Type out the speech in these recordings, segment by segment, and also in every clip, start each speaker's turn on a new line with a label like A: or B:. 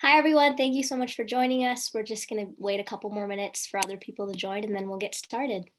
A: Hi, everyone. Thank you so much for joining us. We're just going to wait a couple more minutes for other people to join, and then we'll get started.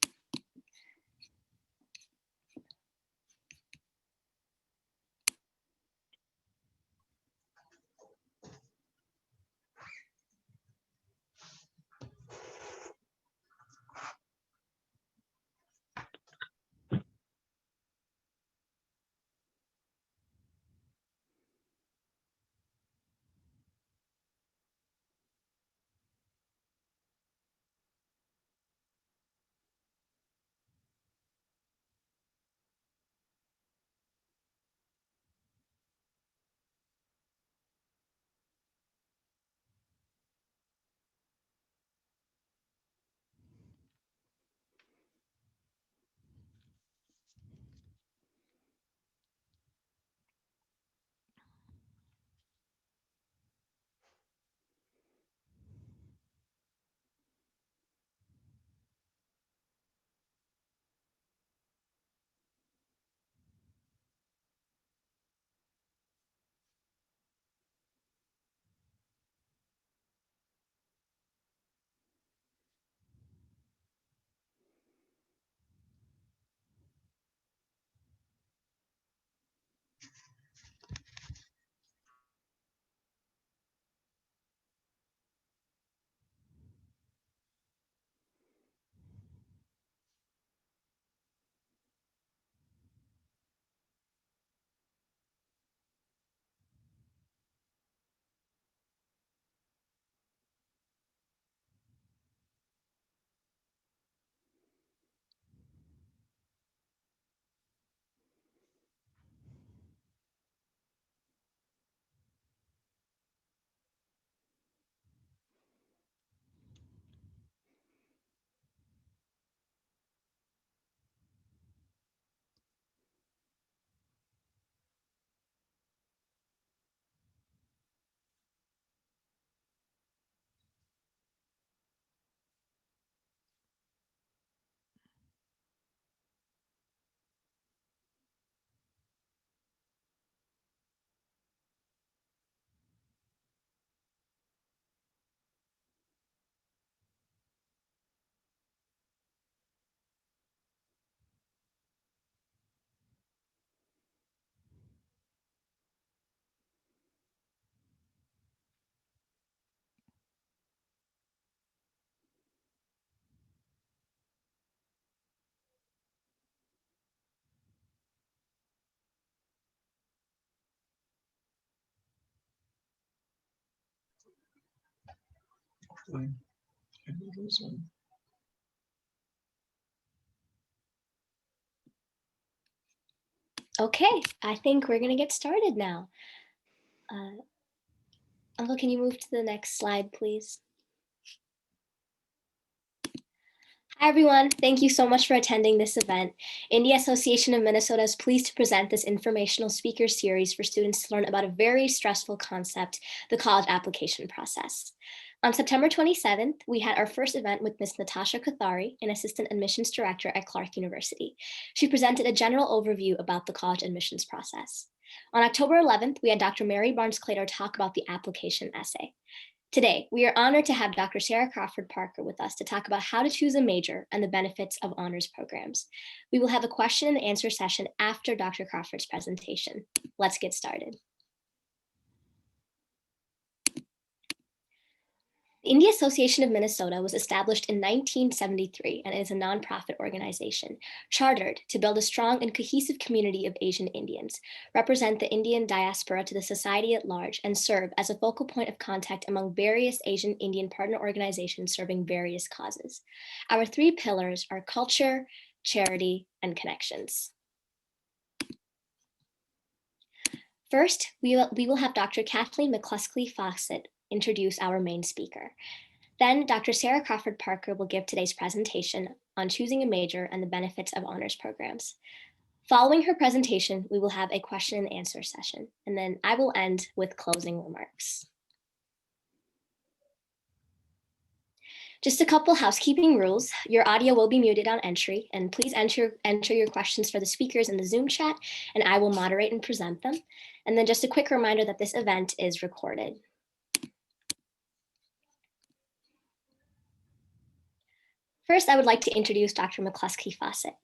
A: Okay, I think we're going to get started now. Uncle, can you move to the next slide, please? Hi, everyone. Thank you so much for attending this event. India Association of Minnesota is pleased to present this informational speaker series for students to learn about a very stressful concept, the college application process. On September 27th, we had our first event with Ms. Natasha Kothari, an assistant admissions director at Clark University. She presented a general overview about the college admissions process. On October 11th, we had Dr. Mary Barnes-Clater talk about the application essay. Today, we are honored to have Dr. Sarah Crawford-Parker with us to talk about how to choose a major and the benefits of honors programs. We will have a question and answer session after Dr. Crawford's presentation. Let's get started. The India Association of Minnesota was established in 1973 and is a nonprofit organization chartered to build a strong and cohesive community of Asian Indians, represent the Indian diaspora to the society at large, and serve as a focal point of contact among various Asian Indian partner organizations serving various causes. Our three pillars are culture, charity, and connections. First, we will have Dr. Kathleen McCluskey-Fawcett introduce our main speaker. Then Dr. Sarah Crawford-Parker will give today's presentation on choosing a major and the benefits of honors programs. Following her presentation, we will have a question and answer session, and then I will end with closing remarks. Just a couple housekeeping rules. Your audio will be muted on entry, and please enter your questions for the speakers in the Zoom chat, and I will moderate and present them. And then just a quick reminder that this event is recorded. First, I would like to introduce Dr. McCluskey-Fawcett.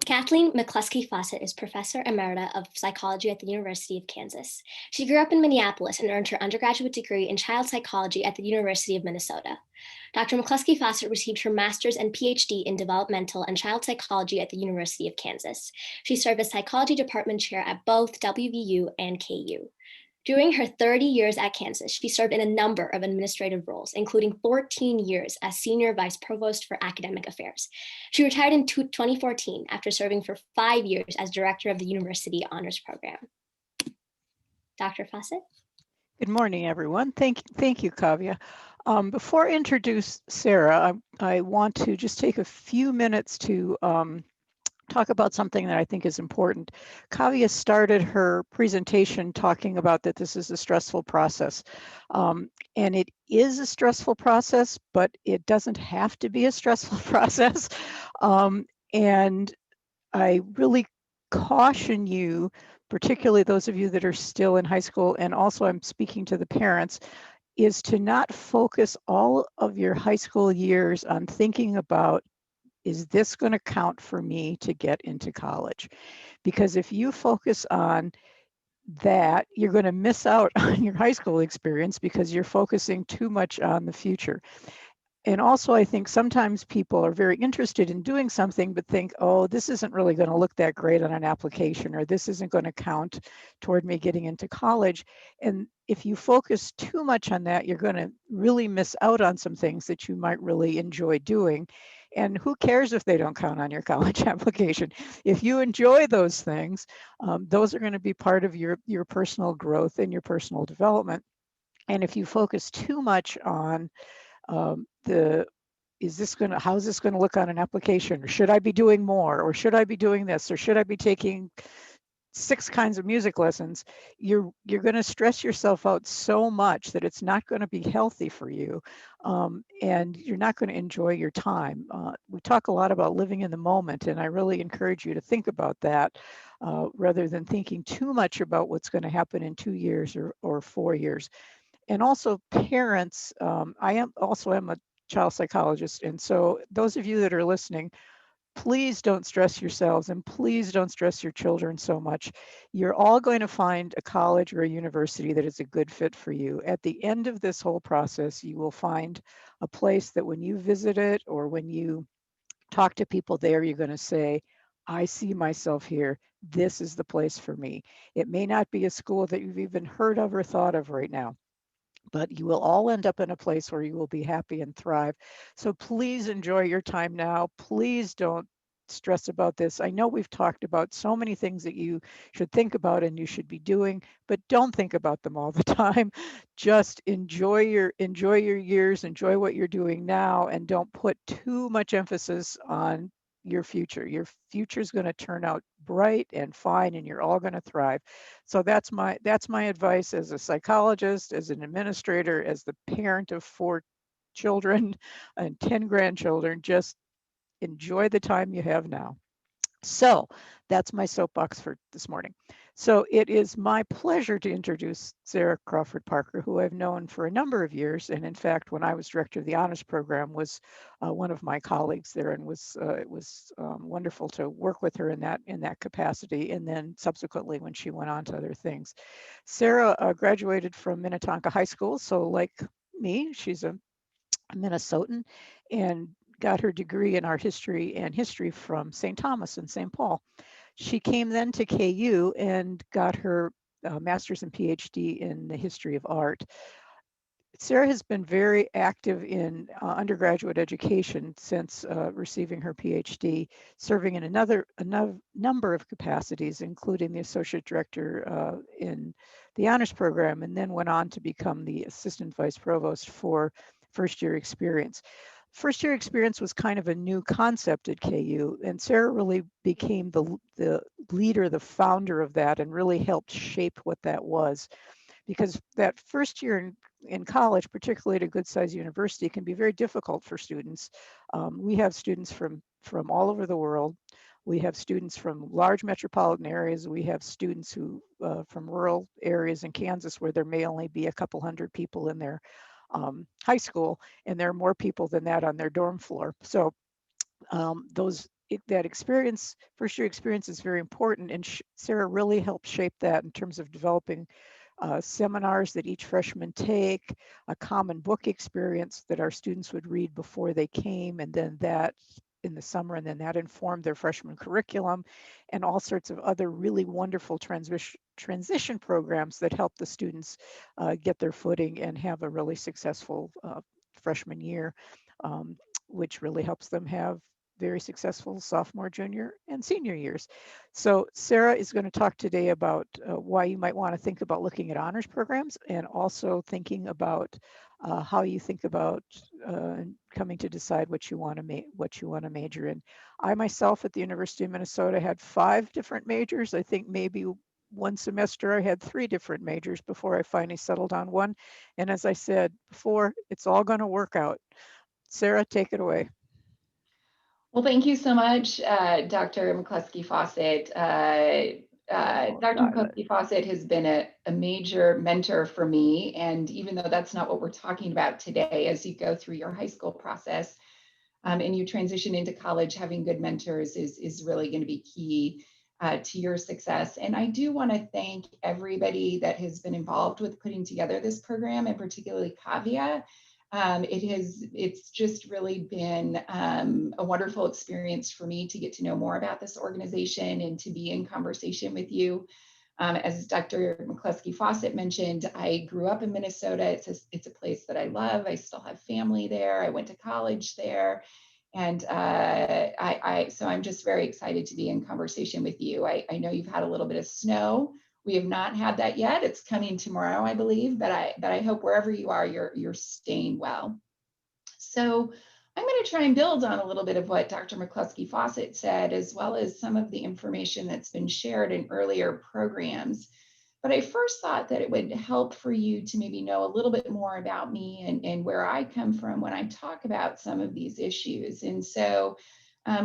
A: Kathleen McCluskey-Fawcett is Professor Emerita of Psychology at the University of Kansas. She grew up in Minneapolis and earned her undergraduate degree in child psychology at the University of Minnesota. Dr. McCluskey-Fawcett received her master's and PhD in developmental and child psychology at the University of Kansas. She served as psychology department chair at both WVU and KU. During her 30 years at Kansas, she served in a number of administrative roles, including 14 years as Senior Vice Provost for Academic Affairs. She retired in 2014 after serving for 5 years as Director of the University Honors Program. Dr. Fawcett?
B: Good morning, everyone. Thank you, Kavya. Before I introduce Sarah, I want to just take a few minutes to talk about something that I think is important. Kavya started her presentation talking about that this is a stressful process. And it is a stressful process, but it doesn't have to be a stressful process. And I really caution you, particularly those of you that are still in high school, and also I'm speaking to the parents, is to not focus all of your high school years on thinking about, is this going to count for me to get into college? Because if you focus on that, you're going to miss out on your high school experience because you're focusing too much on the future. And also, I think sometimes people are very interested in doing something, but think, oh, this isn't really going to look that great on an application, or this isn't going to count toward me getting into college. And if you focus too much on that, you're going to really miss out on some things that you might really enjoy doing. And who cares if they don't count on your college application? If you enjoy those things, those are going to be part of your personal growth and your personal development. And if you focus too much on how's this going to look on an application, or should I be doing more, or should I be doing this, or should I be taking 6 kinds of music lessons, you're going to stress yourself out so much that it's not going to be healthy for you, and you're not going to enjoy your time. We talk a lot about living in the moment, and I really encourage you to think about that rather than thinking too much about what's going to happen in 2 years or 4 years. And also parents, I am a child psychologist. And so those of you that are listening, please don't stress yourselves and please don't stress your children so much. You're all going to find a college or a university that is a good fit for you. At the end of this whole process, you will find a place that when you visit it or when you talk to people there, you're going to say, I see myself here. This is the place for me. It may not be a school that you've even heard of or thought of right now, but you will all end up in a place where you will be happy and thrive. So please enjoy your time now. Please don't stress about this. I know we've talked about so many things that you should think about and you should be doing, but don't think about them all the time. Just enjoy your years, enjoy what you're doing now, and don't put too much emphasis on your future. Your future is going to turn out bright and fine, and you're all going to thrive. So that's my advice as a psychologist, as an administrator, as the parent of 4 children and 10 grandchildren. Just enjoy the time you have now. So that's my soapbox for this morning. So it is my pleasure to introduce Sarah Crawford-Parker, who I've known for a number of years. And in fact, when I was director of the honors program, was one of my colleagues there, and it was wonderful to work with her in that capacity. And then subsequently, when she went on to other things, Sarah graduated from Minnetonka High School. So like me, she's a Minnesotan, and got her degree in art history and history from St. Thomas and St. Paul. She came then to KU and got her master's and PhD in the history of art. Sarah has been very active in undergraduate education since receiving her PhD, serving in a number of capacities, including the associate director in the honors program, and then went on to become the assistant vice provost for first year experience. First year experience was kind of a new concept at KU, and Sarah really became the leader, the founder of that, and really helped shape what that was. Because that first year in college, particularly at a good sized university, can be very difficult for students. We have students from all over the world. We have students from large metropolitan areas. We have students who from rural areas in Kansas where there may only be a couple hundred people in their high school, and there are more people than that on their dorm floor. So that experience, first year experience, is very important, and Sarah really helped shape that in terms of developing seminars that each freshman take, a common book experience that our students would read before they came, and then that in the summer, and then that informed their freshman curriculum, and all sorts of other really wonderful transition programs that help the students get their footing and have a really successful freshman year, which really helps them have very successful sophomore, junior, and senior years. So Sarah is going to talk today about why you might want to think about looking at honors programs, and also thinking about how you think about coming to decide what you want to major in. I myself at the University of Minnesota had 5 different majors. I think maybe one semester I had 3 different majors before I finally settled on one. And as I said before, it's all going to work out. Sarah, take it away.
C: Well, thank you so much, Dr. McCluskey-Fawcett. Dr. McCluskey-Fawcett has been a major mentor for me. And even though that's not what we're talking about today, as you go through your high school process and you transition into college, having good mentors is really going to be key to your success. And I do want to thank everybody that has been involved with putting together this program, and particularly Kavya. It's just really been a wonderful experience for me to get to know more about this organization and to be in conversation with you. As Dr. McCluskey-Fawcett mentioned, I grew up in Minnesota. It's a place that I love. I still have family there. I went to college there. And so I'm just very excited to be in conversation with you. I know you've had a little bit of snow. We have not had that yet. It's coming tomorrow, I believe, but I hope wherever you are, you're staying well. So I'm going to try and build on a little bit of what Dr. McCluskey-Fawcett said, as well as some of the information that's been shared in earlier programs. But I first thought that it would help for you to maybe know a little bit more about me and where I come from when I talk about some of these issues. And so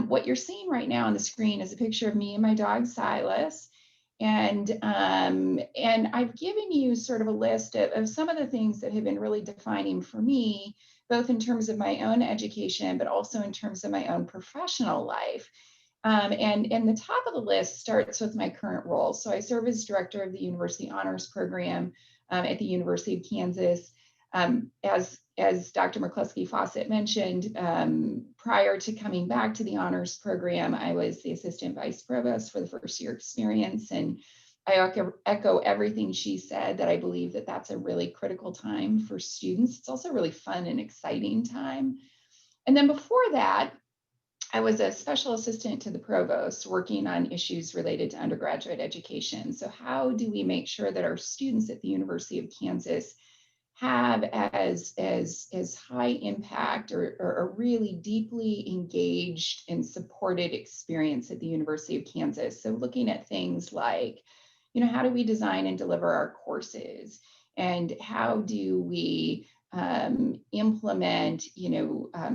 C: what you're seeing right now on the screen is a picture of me and my dog, Silas. And I've given you sort of a list of some of the things that have been really defining for me, both in terms of my own education, but also in terms of my own professional life. And the top of the list starts with my current role. So I serve as director of the University Honors Program at the University of Kansas. As Dr. McCluskey-Fawcett mentioned, prior to coming back to the honors program, I was the assistant vice provost for the first year experience. And I echo everything she said, that I believe that that's a really critical time for students. It's also a really fun and exciting time. And then before that, I was a special assistant to the provost working on issues related to undergraduate education. So how do we make sure that our students at the University of Kansas have as high impact or a really deeply engaged and supported experience at the University of Kansas? So looking at things like, how do we design and deliver our courses? And how do we implement,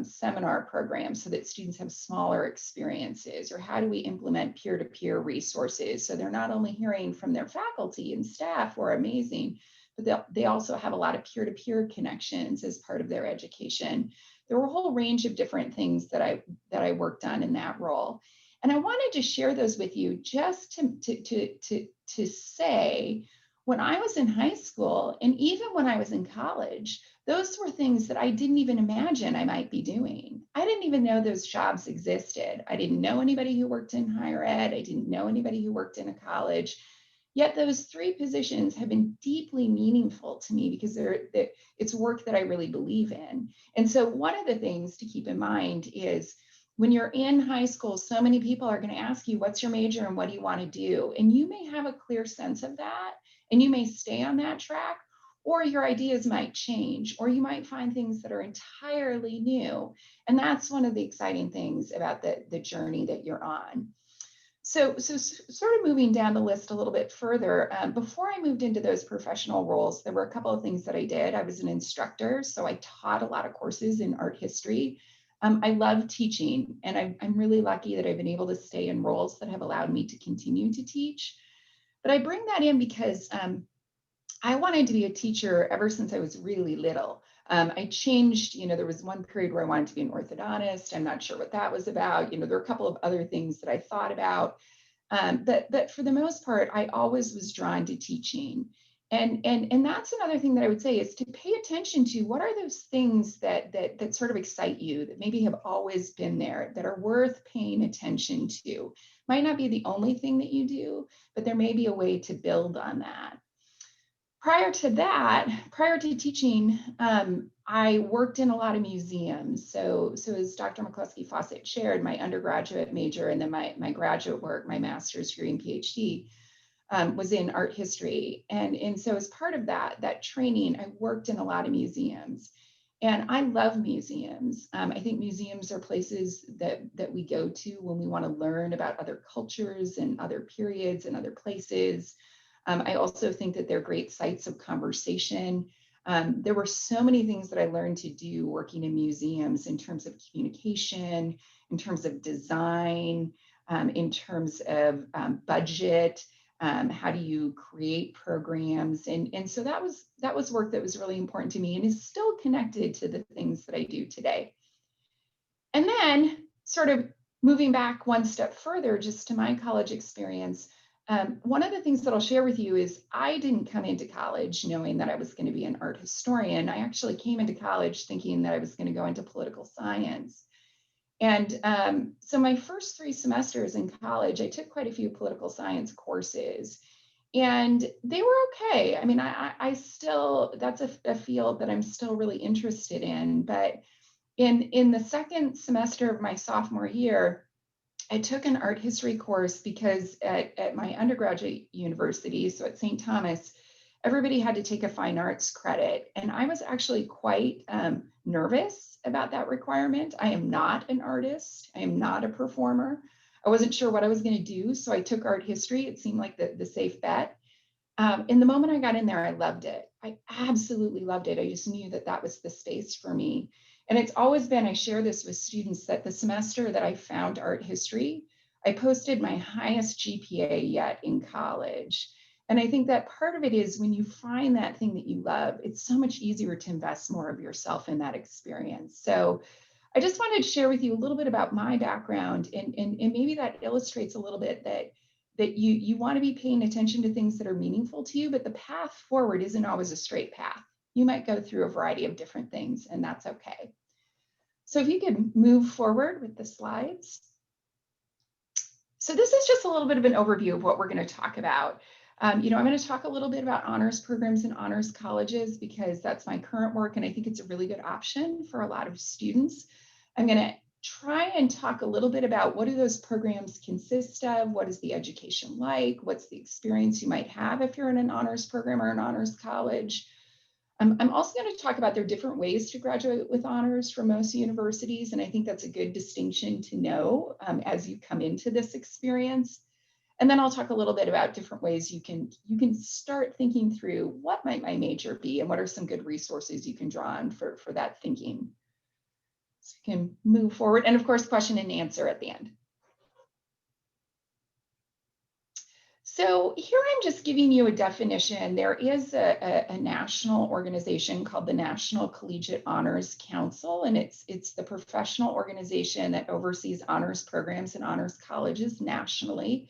C: seminar programs so that students have smaller experiences? Or how do we implement peer-to-peer resources so they're not only hearing from their faculty and staff who are amazing, but they also have a lot of peer-to-peer connections as part of their education? There were a whole range of different things that I worked on in that role. And I wanted to share those with you just to say, when I was in high school, and even when I was in college, those were things that I didn't even imagine I might be doing. I didn't even know those jobs existed. I didn't know anybody who worked in higher ed. I didn't know anybody who worked in a college. Yet those 3 positions have been deeply meaningful to me because it's work that I really believe in. And so one of the things to keep in mind is, when you're in high school, so many people are going to ask you, what's your major and what do you want to do? And you may have a clear sense of that, and you may stay on that track, or your ideas might change, or you might find things that are entirely new. And that's one of the exciting things about the journey that you're on. So sort of moving down the list a little bit further, before I moved into those professional roles, there were a couple of things that I did. I was an instructor, so I taught a lot of courses in art history. I love teaching, and I'm really lucky that I've been able to stay in roles that have allowed me to continue to teach. But I bring that in because I wanted to be a teacher ever since I was really little. I changed, there was one period where I wanted to be an orthodontist. I'm not sure what that was about. There were a couple of other things that I thought about. But for the most part, I always was drawn to teaching. And that's another thing that I would say is to pay attention to what are those things that sort of excite you, that maybe have always been there, that are worth paying attention to. Might not be the only thing that you do, but there may be a way to build on that. Prior to teaching, I worked in a lot of museums. So as Dr. McCluskey-Fawcett shared, my undergraduate major and then my graduate work, my master's degree and PhD, was in art history. And so as part of that training, I worked in a lot of museums. And I love museums. I think museums are places that we go to when we want to learn about other cultures and other periods and other places. I also think that they're great sites of conversation. There were so many things that I learned to do working in museums in terms of communication, in terms of design, in terms of budget, how do you create programs? And so that was work that was really important to me and is still connected to the things that I do today. And then sort of moving back one step further, just to my college experience, one of the things that I'll share with you is I didn't come into college knowing that I was going to be an art historian. I actually came into college thinking that I was going to go into political science. And so my first 3 semesters in college, I took quite a few political science courses, and they were okay. I mean, I still, that's a field that I'm still really interested in. But in the second semester of my sophomore year, I took an art history course because at my undergraduate university, so at St. Thomas, everybody had to take a fine arts credit. And I was actually quite nervous about that requirement. I am not an artist. I am not a performer. I wasn't sure what I was going to do. So I took art history. It seemed like the safe bet. And the moment I got in there, I loved it. I absolutely loved it. I just knew that that was the space for me. And it's always been, I share this with students, that the semester that I found art history, I posted my highest GPA yet in college. And I think that part of it is when you find that thing that you love, it's so much easier to invest more of yourself in that experience. So I just wanted to share with you a little bit about my background, and maybe that illustrates a little bit that you want to be paying attention to things that are meaningful to you, but the path forward isn't always a straight path. You might go through a variety of different things, and that's okay. So if you could move forward with the slides. So this is just a little bit of an overview of what we're going to talk about. I'm going to talk a little bit about honors programs and honors colleges because that's my current work, and I think it's a really good option for a lot of students. I'm going to try and talk a little bit about what do those programs consist of, what is the education like, what's the experience you might have if you're in an honors program or an honors college. I'm also going to talk about there are different ways to graduate with honors from most universities, and I think that's a good distinction to know as you come into this experience. And then I'll talk a little bit about different ways you can start thinking through what might my major be and what are some good resources you can draw on for that thinking. So you can move forward, and of course, question and answer at the end. So here I'm just giving you a definition. There is a national organization called the National Collegiate Honors Council, and it's the professional organization that oversees honors programs and honors colleges nationally.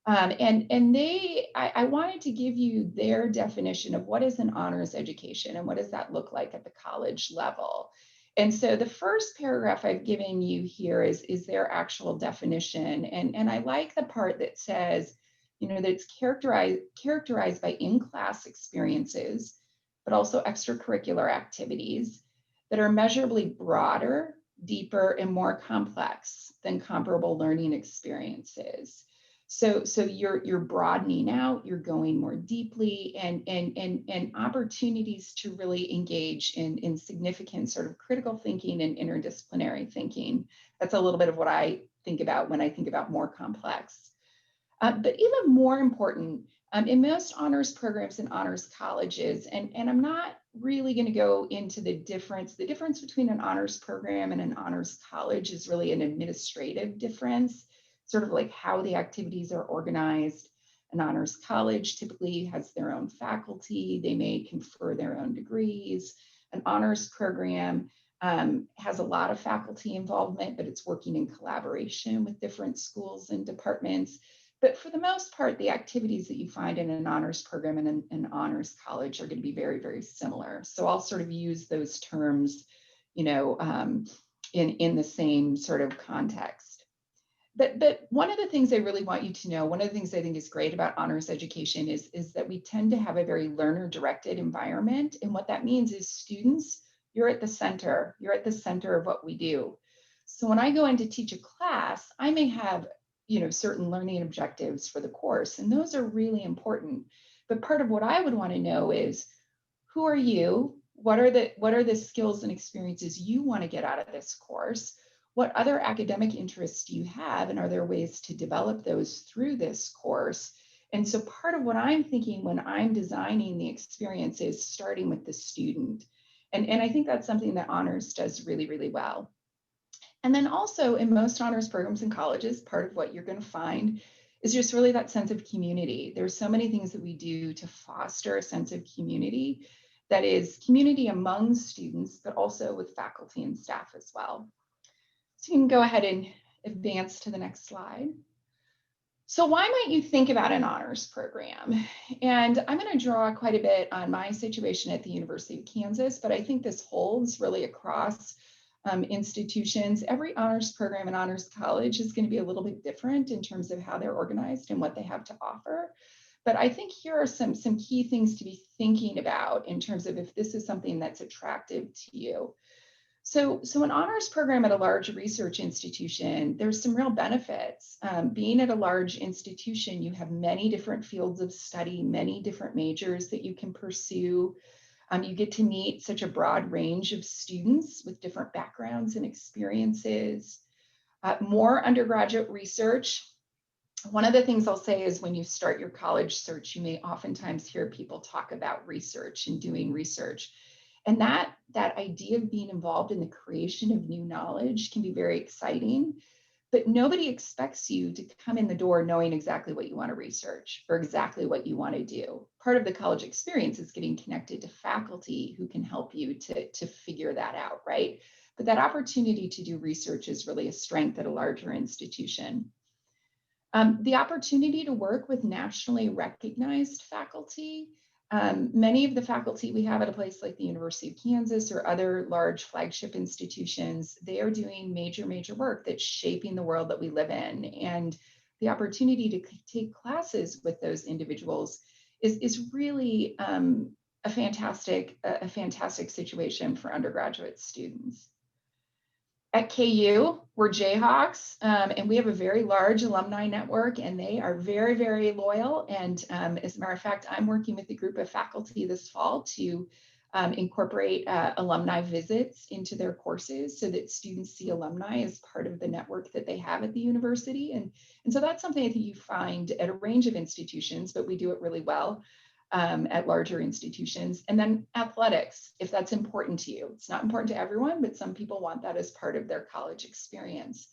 C: I wanted to give you their definition of what is an honors education and what does that look like at the college level. And so the first paragraph I've given you here is their actual definition. And I like the part that says, that it's characterized by in-class experiences, but also extracurricular activities that are measurably broader, deeper, and more complex than comparable learning experiences. So you're broadening out, you're going more deeply, and opportunities to really engage in significant sort of critical thinking and interdisciplinary thinking. That's a little bit of what I think about when I think about more complex. But even more important, in most honors programs and honors colleges, and I'm not really going to go into the difference between an honors program and an honors college is really an administrative difference, sort of like how the activities are organized. An honors college typically has their own faculty, they may confer their own degrees. An honors program has a lot of faculty involvement, but it's working in collaboration with different schools and departments. But for the most part, the activities that you find in an honors program and an honors college are going to be very, very similar. So I'll sort of use those terms, in the same sort of context. But one of the things I really want you to know, one of the things I think is great about honors education is that we tend to have a very learner-directed environment. And what that means is students, you're at the center. You're at the center of what we do. So when I go in to teach a class, I may have, certain learning objectives for the course, and those are really important. But part of what I would want to know is, who are you? What are the skills and experiences you want to get out of this course? What other academic interests do you have? And are there ways to develop those through this course? And so part of what I'm thinking when I'm designing the experience is starting with the student. And I think that's something that honors does really, really well. And then also in most honors programs in colleges, part of what you're going to find is just really that sense of community. There's so many things that we do to foster a sense of community, that is community among students, but also with faculty and staff as well. So you can go ahead and advance to the next slide. So why might you think about an honors program? And I'm going to draw quite a bit on my situation at the University of Kansas, but I think this holds really across institutions. Every honors program and honors college is going to be a little bit different in terms of how they're organized and what they have to offer. But I think here are some key things to be thinking about in terms of if this is something that's attractive to you. So an honors program at a large research institution, there's some real benefits. Being at a large institution, you have many different fields of study, many different majors that you can pursue. You get to meet such a broad range of students with different backgrounds and experiences. More undergraduate research. One of the things I'll say is when you start your college search, you may oftentimes hear people talk about research and doing research. And that idea of being involved in the creation of new knowledge can be very exciting, but nobody expects you to come in the door knowing exactly what you want to research or exactly what you want to do. Part of the college experience is getting connected to faculty who can help you to figure that out, right? But that opportunity to do research is really a strength at a larger institution. The opportunity to work with nationally recognized faculty. Many of the faculty we have at a place like the University of Kansas or other large flagship institutions, they are doing major work that's shaping the world that we live in. And the opportunity to take classes with those individuals is really a fantastic situation for undergraduate students. At KU, we're Jayhawks, and we have a very large alumni network, and they are very, very loyal. And as a matter of fact, I'm working with a group of faculty this fall to incorporate alumni visits into their courses so that students see alumni as part of the network that they have at the university. And so that's something I think you find at a range of institutions, but we do it really well at larger institutions. And then athletics, if that's important to you. It's not important to everyone, but some people want that as part of their college experience.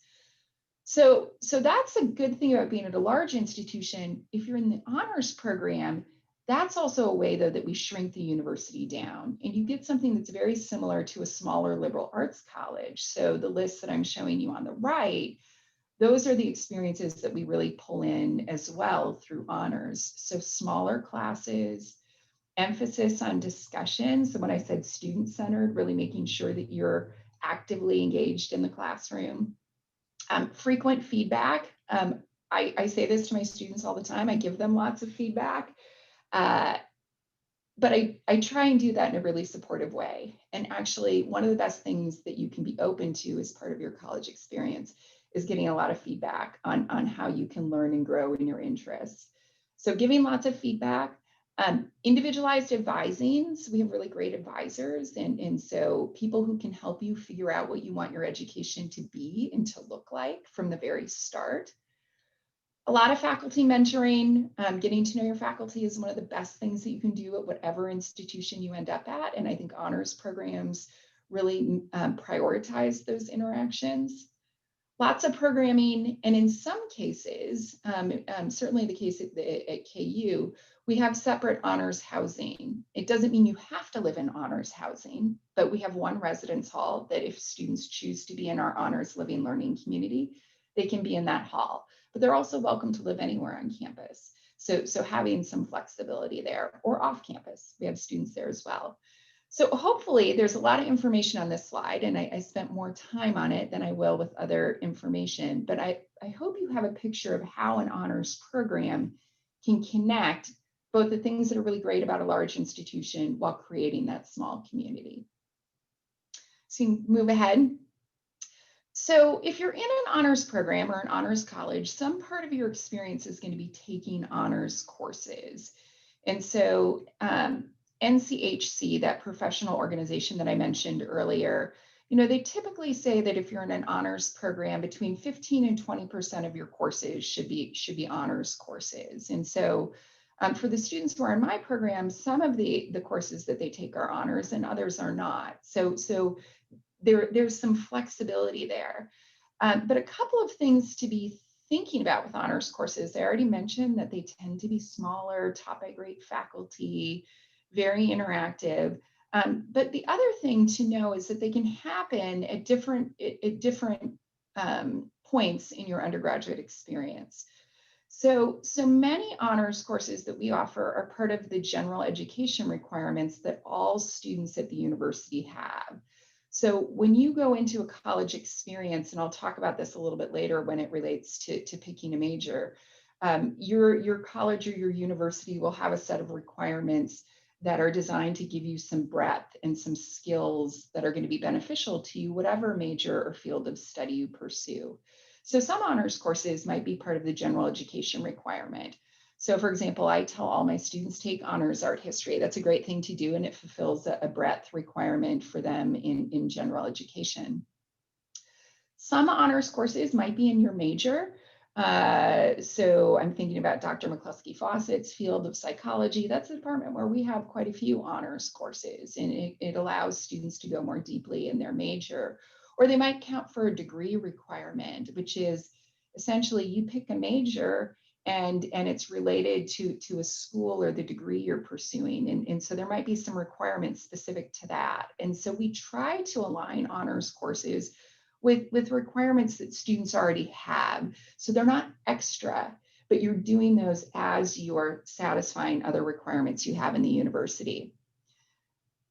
C: So that's a good thing about being at a large institution. If you're in the honors program, that's also a way, though, that we shrink the university down. And you get something that's very similar to a smaller liberal arts college. So the list that I'm showing you on the right, those are the experiences that we really pull in as well through honors. So smaller classes, emphasis on discussion. So when I said student-centered, really making sure that you're actively engaged in the classroom. Frequent feedback. I say this to my students all the time. I give them lots of feedback. But I try and do that in a really supportive way. And actually, one of the best things that you can be open to as part of your college experience is getting a lot of feedback on how you can learn and grow in your interests. So giving lots of feedback, individualized advising. So we have really great advisors. And so people who can help you figure out what you want your education to be and to look like from the very start. A lot of faculty mentoring. Getting to know your faculty is one of the best things that you can do at whatever institution you end up at. And I think honors programs really prioritize those interactions. Lots of programming, and in some cases, certainly the case at KU, we have separate honors housing. It doesn't mean you have to live in honors housing, but we have one residence hall that if students choose to be in our honors living learning community, they can be in that hall. But they're also welcome to live anywhere on campus. So having some flexibility there, or off campus, we have students there as well. So hopefully there's a lot of information on this slide, and I spent more time on it than I will with other information, but I hope you have a picture of how an honors program can connect both the things that are really great about a large institution while creating that small community. So you can move ahead. So if you're in an honors program or an honors college, some part of your experience is going to be taking honors courses. And so NCHC, that professional organization that I mentioned earlier, they typically say that if you're in an honors program, between 15 and 20% of your courses should be honors courses. And so for the students who are in my program, some of the courses that they take are honors and others are not. So there's some flexibility there. But a couple of things to be thinking about with honors courses, I already mentioned that they tend to be smaller, taught by great faculty, very interactive. But the other thing to know is that they can happen at different points in your undergraduate experience. So many honors courses that we offer are part of the general education requirements that all students at the university have. So when you go into a college experience, and I'll talk about this a little bit later when it relates to picking a major, your college or your university will have a set of requirements that are designed to give you some breadth and some skills that are going to be beneficial to you, whatever major or field of study you pursue. So some honors courses might be part of the general education requirement. So for example, I tell all my students take honors art history. That's a great thing to do, and it fulfills a breadth requirement for them in general education. Some honors courses might be in your major. So I'm thinking about Dr. McCluskey-Fawcett's field of psychology. That's a department where we have quite a few honors courses, and it allows students to go more deeply in their major. Or they might count for a degree requirement, which is essentially you pick a major and it's related to a school or the degree you're pursuing. And so there might be some requirements specific to that. And so we try to align honors courses with requirements that students already have. So they're not extra, but you're doing those as you're satisfying other requirements you have in the university.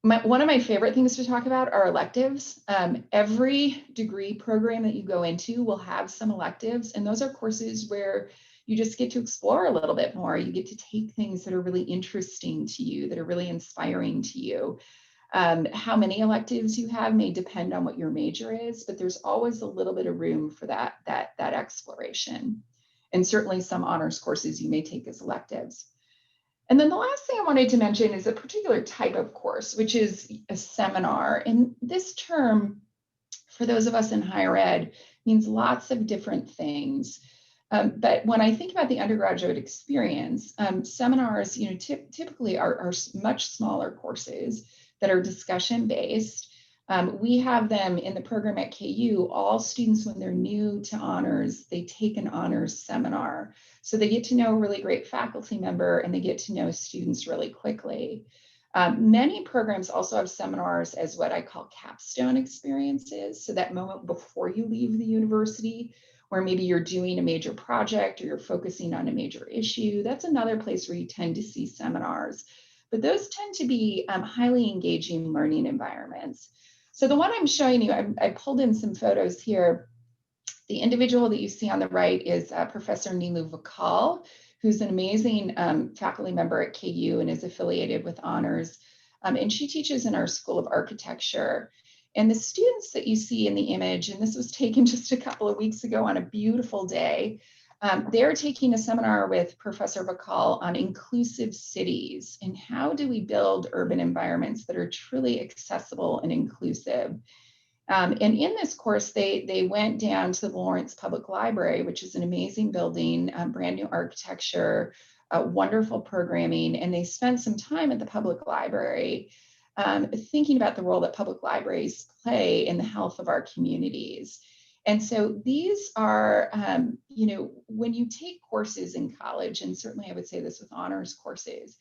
C: One of my favorite things to talk about are electives. Every degree program that you go into will have some electives, and those are courses where you just get to explore a little bit more. You get to take things that are really interesting to you, that are really inspiring to you. How many electives you have may depend on what your major is, but there's always a little bit of room for that exploration. And certainly some honors courses you may take as electives. And then the last thing I wanted to mention is a particular type of course, which is a seminar. And this term, for those of us in higher ed, means lots of different things. But when I think about the undergraduate experience, seminars, typically are much smaller courses that are discussion-based. We have them in the program at KU. All students, when they're new to honors, they take an honors seminar. So they get to know a really great faculty member and they get to know students really quickly. Many programs also have seminars as what I call capstone experiences. So that moment before you leave the university, where maybe you're doing a major project or you're focusing on a major issue, that's another place where you tend to see seminars. But those tend to be highly engaging learning environments. So the one I'm showing you, I pulled in some photos here. The individual that you see on the right is Professor Nilu Vakal, who's an amazing faculty member at KU and is affiliated with honors. And she teaches in our School of Architecture. And the students that you see in the image, and this was taken just a couple of weeks ago on a beautiful day, they're taking a seminar with Professor Vakal on inclusive cities and how do we build urban environments that are truly accessible and inclusive. And in this course, they went down to the Lawrence Public Library, which is an amazing building, brand new architecture, wonderful programming, and they spent some time at the public library thinking about the role that public libraries play in the health of our communities. And so these are, you know, when you take courses in college, and certainly I would say this with honors courses,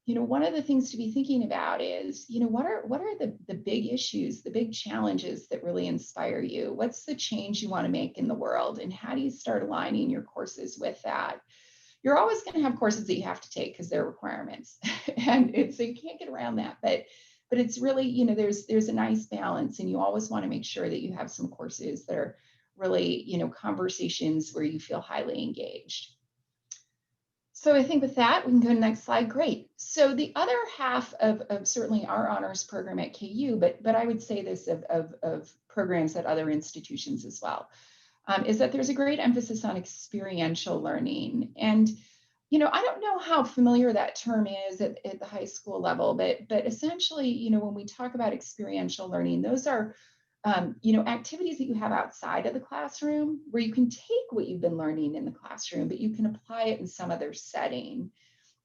C: you know, one of the things to be thinking about is, you know, what are the big issues, the big challenges that really inspire you? What's the change you want to make in the world? And how do you start aligning your courses with that? You're always going to have courses that you have to take because they're requirements, and so you can't get around that. But it's really, you know, there's a nice balance, and you always want to make sure that you have some courses that are really, you know, conversations where you feel highly engaged. So I think with that, we can go to the next slide. Great. So the other half of certainly our honors program at KU, but I would say this of programs at other institutions as well, is that there's a great emphasis on experiential learning. And, you know, I don't know how familiar that term is at the high school level, but essentially, you know, when we talk about experiential learning, those are you know, activities that you have outside of the classroom where you can take what you've been learning in the classroom, but you can apply it in some other setting.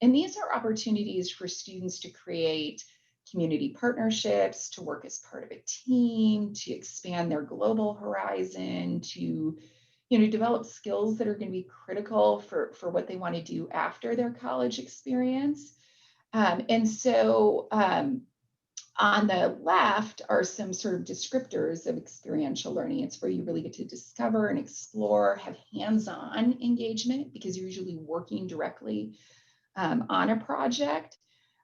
C: And these are opportunities for students to create community partnerships, to work as part of a team, to expand their global horizon, to, you know, develop skills that are going to be critical for what they want to do after their college experience. And so on the left are some sort of descriptors of experiential learning. It's where you really get to discover and explore, have hands-on engagement because you're usually working directly on a project.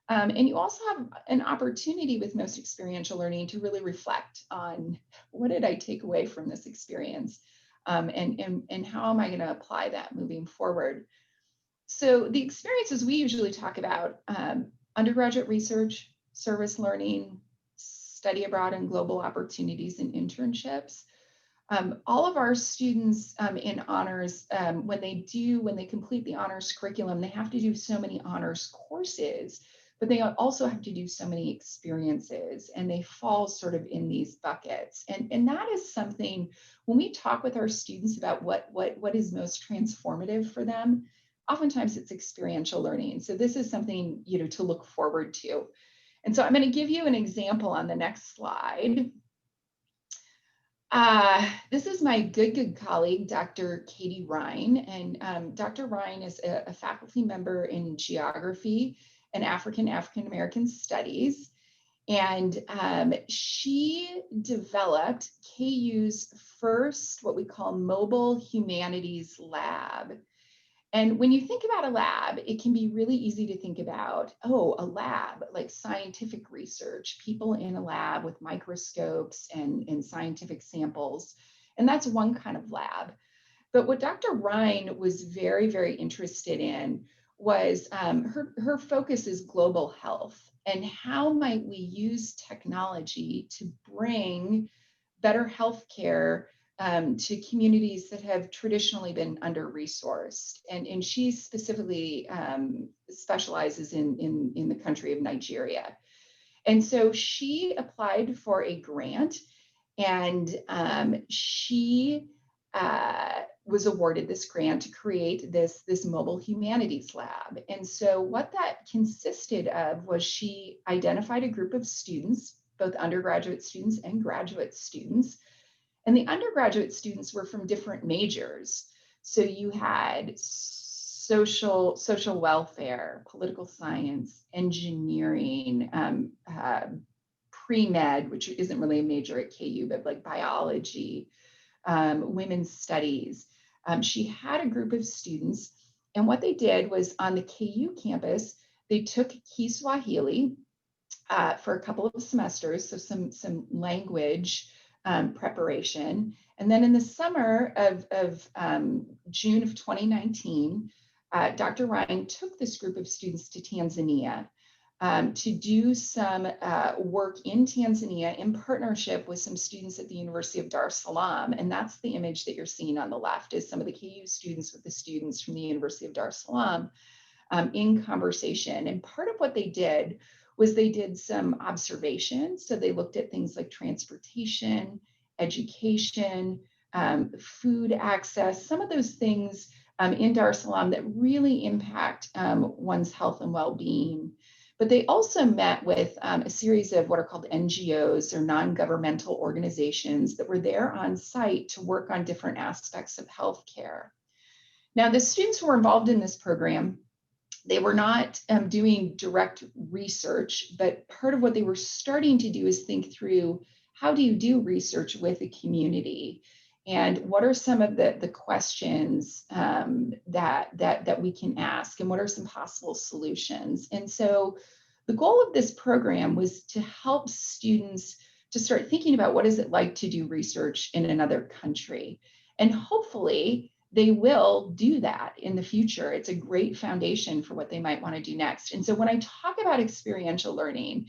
C: And you also have an opportunity with most experiential learning to really reflect on what did I take away from this experience, and how am I going to apply that moving forward. So the experiences we usually talk about, undergraduate research, service learning, study abroad and global opportunities and internships. All of our students in honors, when they complete the honors curriculum, they have to do so many honors courses, but they also have to do so many experiences, and they fall sort of in these buckets. And that is something, when we talk with our students about what is most transformative for them, oftentimes it's experiential learning. So this is something, you know, to look forward to. And so I'm going to give you an example on the next slide. This is my good colleague, Dr. Katie Ryan. And Dr. Ryan is a faculty member in geography and African-American studies. And she developed KU's first, what we call mobile humanities lab. And when you think about a lab, it can be really easy to think about, oh, a lab, like scientific research, people in a lab with microscopes and scientific samples. And that's one kind of lab. But what Dr. Ryan was very interested in was her focus is global health, and how might we use technology to bring better health care to communities that have traditionally been under-resourced. And she specifically specializes in the country of Nigeria. And so she applied for a grant, and she was awarded this grant to create this mobile humanities lab. And so what that consisted of was she identified a group of students, both undergraduate students and graduate students. And the undergraduate students were from different majors. So you had social welfare, political science, engineering, pre-med, which isn't really a major at KU, but like biology, women's studies. She had a group of students, and what they did was on the KU campus, they took Kiswahili for a couple of semesters, so some language preparation. And then in the summer of June of 2019, Dr. Ryan took this group of students to Tanzania to do some work in Tanzania in partnership with some students at the University of Dar es Salaam. And that's the image that you're seeing on the left, is some of the KU students with the students from the University of Dar es Salaam in conversation. And part of what they did was they did some observations. So they looked at things like transportation, education, food access, some of those things in Dar es Salaam that really impact one's health and well-being. But they also met with a series of what are called NGOs, or non-governmental organizations, that were there on site to work on different aspects of healthcare. Now, the students who were involved in this program, they were not doing direct research, but part of what they were starting to do is think through, how do you do research with a community? And what are some of the questions that we can ask? And what are some possible solutions? And so the goal of this program was to help students to start thinking about, what is it like to do research in another country? And hopefully they will do that in the future. It's a great foundation for what they might want to do next. And so when I talk about experiential learning,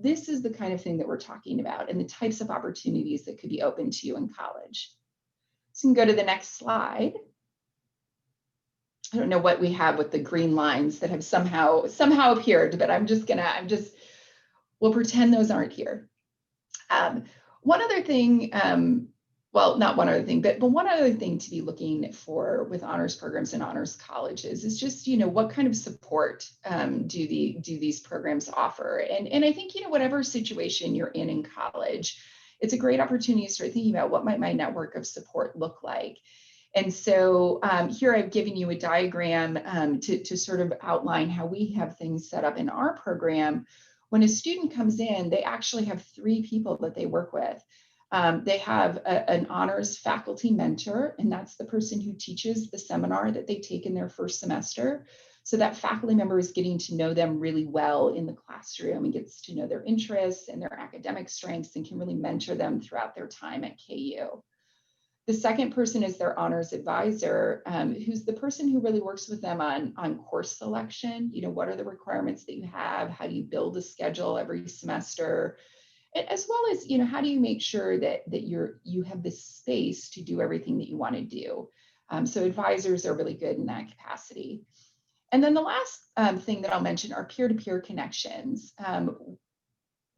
C: this is the kind of thing that we're talking about, and the types of opportunities that could be open to you in college. So you can go to the next slide. I don't know what we have with the green lines that have somehow appeared, but we'll pretend those aren't here. One other thing, well, not one other thing, but one other thing to be looking for with honors programs and honors colleges is just, what kind of support do these programs offer? And I think, whatever situation you're in college, it's a great opportunity to start thinking about, what might my network of support look like? And so here I've given you a diagram to sort of outline how we have things set up in our program. When a student comes in, they actually have 3 people that they work with. They have an honors faculty mentor, and that's the person who teaches the seminar that they take in their first semester. So that faculty member is getting to know them really well in the classroom and gets to know their interests and their academic strengths, and can really mentor them throughout their time at KU. The second person is their honors advisor, who's the person who really works with them on course selection. What are the requirements that you have? How do you build a schedule every semester? As well as, how do you make sure that you have the space to do everything that you want to do? So advisors are really good in that capacity. And then the last thing that I'll mention are peer-to-peer connections.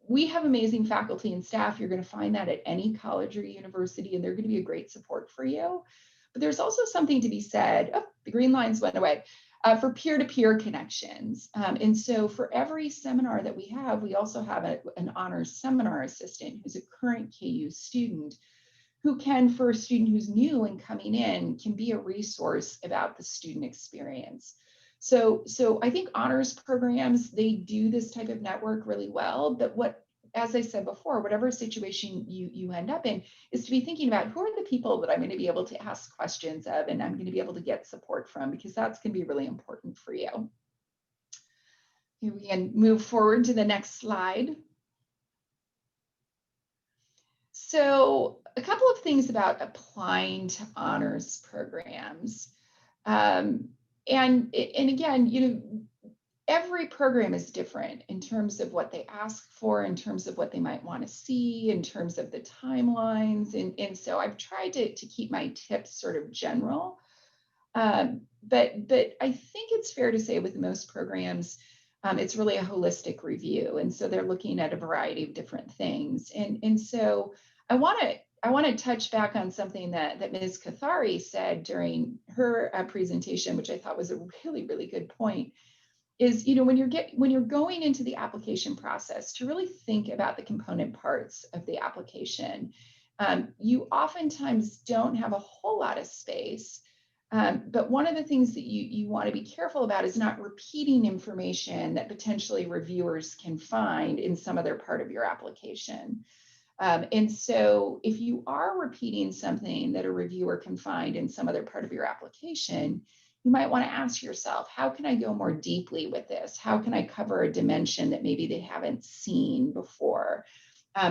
C: We have amazing faculty and staff. You're going to find that at any college or university, and they're going to be a great support for you. But there's also something to be said, the green lines went away, for peer-to-peer connections. And so for every seminar that we have, we also have an honors seminar assistant who's a current KU student, who can, for a student who's new and coming in, can be a resource about the student experience. So I think honors programs, they do this type of network really well, but as I said before, whatever situation you end up in, is to be thinking about, who are the people that I'm going to be able to ask questions of, and I'm going to be able to get support from, because that's going to be really important for you. Here we can move forward to the next slide. So a couple of things about applying to honors programs. And again, every program is different in terms of what they ask for, in terms of what they might want to see, in terms of the timelines. And so I've tried to keep my tips sort of general. But I think it's fair to say with most programs, it's really a holistic review. And so they're looking at a variety of different things. And so I want to touch back on something that Ms. Kathari said during her presentation, which I thought was a really, really good point, is, when you're going into the application process, to really think about the component parts of the application. You oftentimes don't have a whole lot of space, but one of the things that you want to be careful about is not repeating information that potentially reviewers can find in some other part of your application. And so if you are repeating something that a reviewer can find in some other part of your application, you might want to ask yourself, how can I go more deeply with this? How can I cover a dimension that maybe they haven't seen before?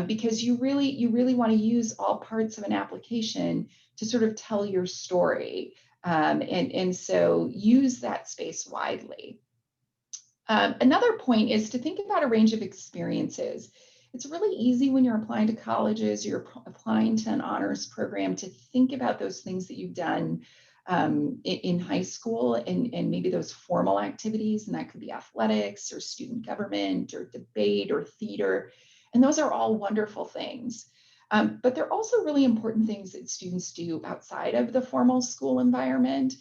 C: Because you really want to use all parts of an application to sort of tell your story. And so use that space widely. Another point is to think about a range of experiences. It's really easy when you're applying to colleges, you're applying to an honors program, to think about those things that you've done in high school, and maybe those formal activities, and that could be athletics or student government or debate or theater. And those are all wonderful things. But they're also really important things that students do outside of the formal school environment.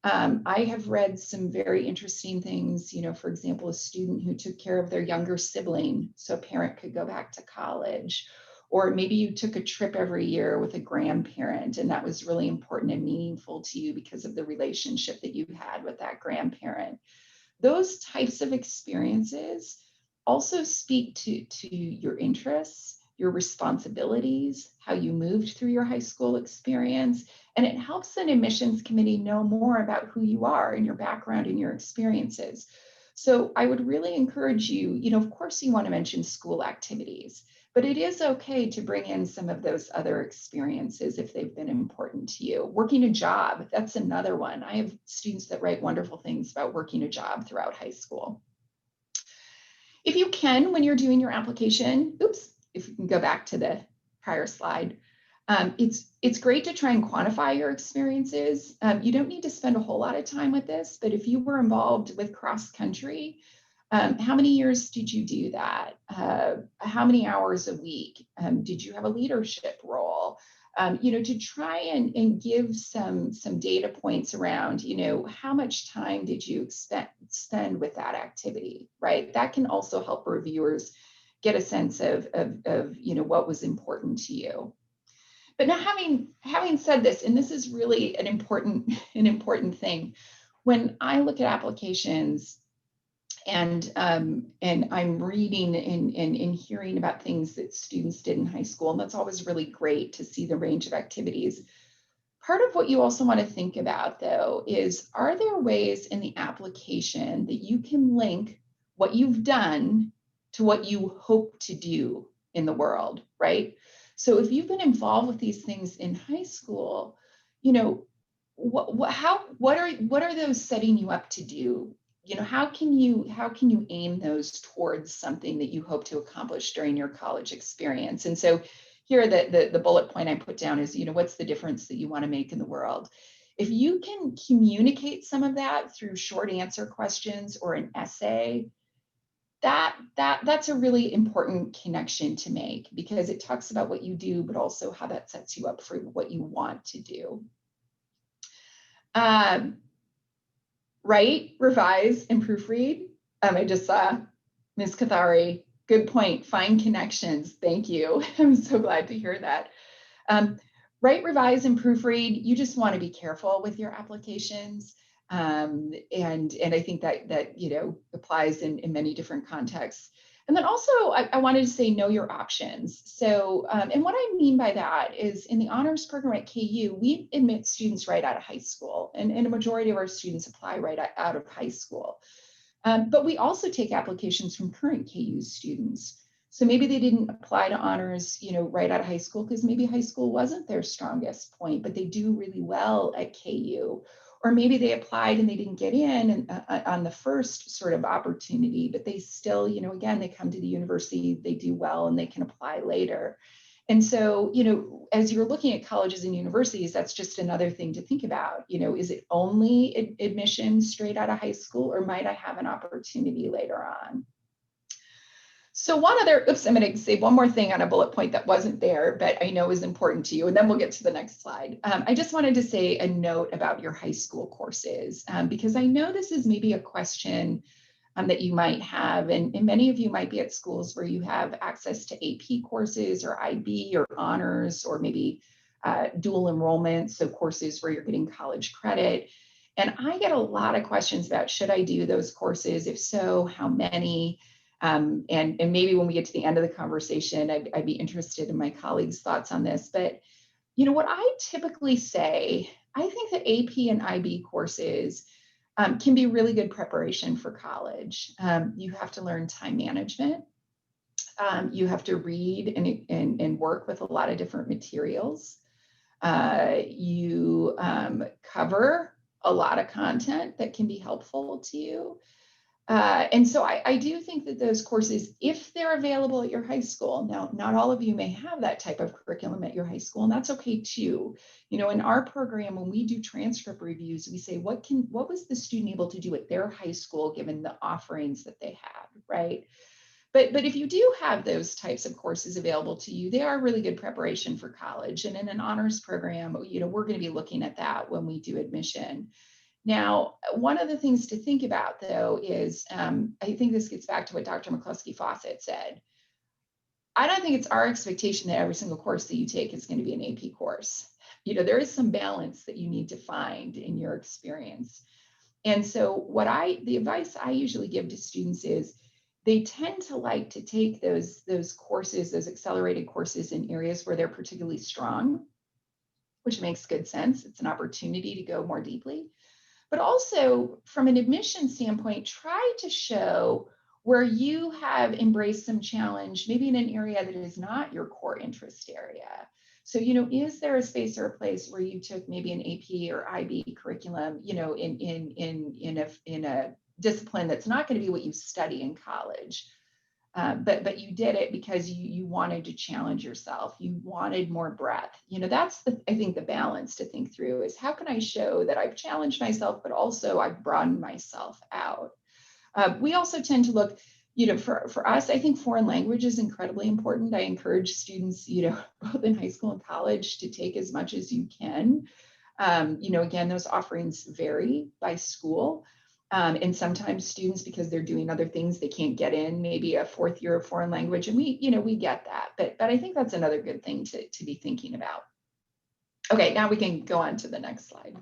C: I have read some very interesting things, for example, a student who took care of their younger sibling so a parent could go back to college. Or maybe you took a trip every year with a grandparent, and that was really important and meaningful to you because of the relationship that you had with that grandparent. Those types of experiences also speak to your interests, your responsibilities, how you moved through your high school experience, and it helps an admissions committee know more about who you are and your background and your experiences. So I would really encourage you, of course you want to mention school activities, but it is okay to bring in some of those other experiences if they've been important to you. Working a job, that's another one. I have students that write wonderful things about working a job throughout high school. If you can, when you're doing your application, if you can go back to the prior slide, it's great to try and quantify your experiences. You don't need to spend a whole lot of time with this, but if you were involved with cross country, how many years did you do that? How many hours a week? Did you have a leadership role? To try and give some data points around, how much time did you spend with that activity, right? That can also help reviewers get a sense of what was important to you. But now having said this, and this is really an important thing, when I look at applications and I'm reading and hearing about things that students did in high school, and that's always really great to see the range of activities. Part of what you also want to think about, though, is are there ways in the application that you can link what you've done to what you hope to do in the world, right? So if you've been involved with these things in high school, what are those setting you up to do? How can you aim those towards something that you hope to accomplish during your college experience? And so here, the bullet point I put down is, what's the difference that you want to make in the world? If you can communicate some of that through short answer questions or an essay, that's a really important connection to make, because it talks about what you do, but also how that sets you up for what you want to do. Write, revise, and proofread. I just saw Ms. Kathari, good point, find connections. Thank you. I'm so glad to hear that. Write, revise, and proofread. You just want to be careful with your applications. And I think that applies in many different contexts. And then also, I wanted to say, know your options. So, and what I mean by that is, in the honors program at KU, we admit students right out of high school, and a majority of our students apply right out of high school. But we also take applications from current KU students. So maybe they didn't apply to honors, right out of high school, because maybe high school wasn't their strongest point, but they do really well at KU. Or maybe they applied and they didn't get in on the first sort of opportunity, but they still, again, they come to the university, they do well, and they can apply later. And so, as you're looking at colleges and universities, that's just another thing to think about. Is it only admission straight out of high school, or might I have an opportunity later on? So I'm going to say one more thing on a bullet point that wasn't there, but I know is important to you, and then we'll get to the next slide. I just wanted to say a note about your high school courses, because I know this is maybe a question that you might have, and many of you might be at schools where you have access to AP courses or IB or honors, or maybe dual enrollment, so courses where you're getting college credit. And I get a lot of questions about, should I do those courses? If so, how many? And maybe when we get to the end of the conversation, I'd be interested in my colleagues' thoughts on this. But what I typically say, I think that AP and IB courses can be really good preparation for college. You have to learn time management. You have to read and work with a lot of different materials. You cover a lot of content that can be helpful to you. And so I do think that those courses, if they're available at your high school, now, not all of you may have that type of curriculum at your high school, and that's okay too. In our program, when we do transcript reviews, we say, what was the student able to do at their high school given the offerings that they have, right? But if you do have those types of courses available to you, they are really good preparation for college. And in an honors program, we're going to be looking at that when we do admission. Now, one of the things to think about, though, is I think this gets back to what Dr. McCluskey-Fawcett said. I don't think it's our expectation that every single course that you take is going to be an AP course. You know, there is some balance that you need to find in your experience. And so the advice I usually give to students is they tend to like to take those courses, those accelerated courses in areas where they're particularly strong, which makes good sense. It's an opportunity to go more deeply. But also from an admission standpoint, try to show where you have embraced some challenge, maybe in an area that is not your core interest area. So, you know, is there a space or a place where you took maybe an AP or IB curriculum, you know, in a discipline that's not going to be what you study in college, but you did it because you wanted to challenge yourself. You wanted more breadth. You know, that's I think the balance to think through is how can I show that I've challenged myself, but also I've broadened myself out. We also tend to look, you know, for us, I think foreign language is incredibly important. I encourage students, you know, both in high school and college to take as much as you can. You know, again, those offerings vary by school. And sometimes students, because they're doing other things, they can't get in maybe a fourth year of foreign language. And we, you know, we get that, but I think that's another good thing to be thinking about. Okay, now we can go on to the next slide.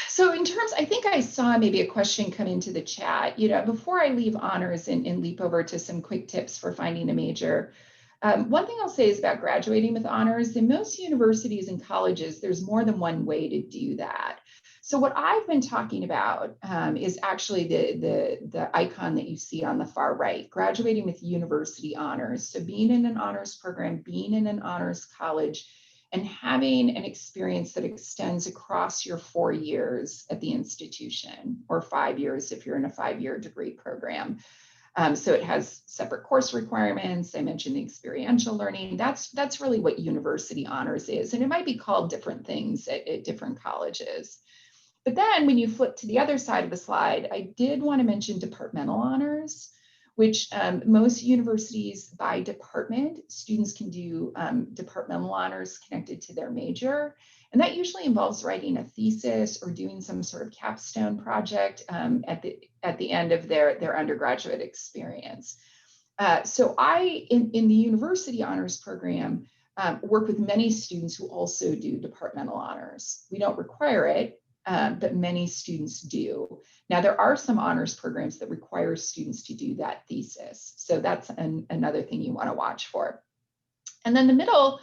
C: So in terms, I think I saw maybe a question come into the chat, you know, before I leave honors and leap over to some quick tips for finding a major. One thing I'll say is about graduating with honors. In most universities and colleges, there's more than one way to do that. So what I've been talking about is actually the icon that you see on the far right, graduating with university honors. So being in an honors program, being in an honors college, and having an experience that extends across your 4 years at the institution, or 5 years if you're in a 5-year degree program. So it has separate course requirements. I mentioned the experiential learning. That's really what university honors is. And it might be called different things at different colleges. But then when you flip to the other side of the slide, I did want to mention departmental honors, which most universities by department, students can do departmental honors connected to their major. And that usually involves writing a thesis or doing some sort of capstone project at the end of their undergraduate experience. So I, in the university honors program, work with many students who also do departmental honors. We don't require it, but many students do. Now, there are some honors programs that require students to do that thesis. So that's another thing you want to watch for. And then the middle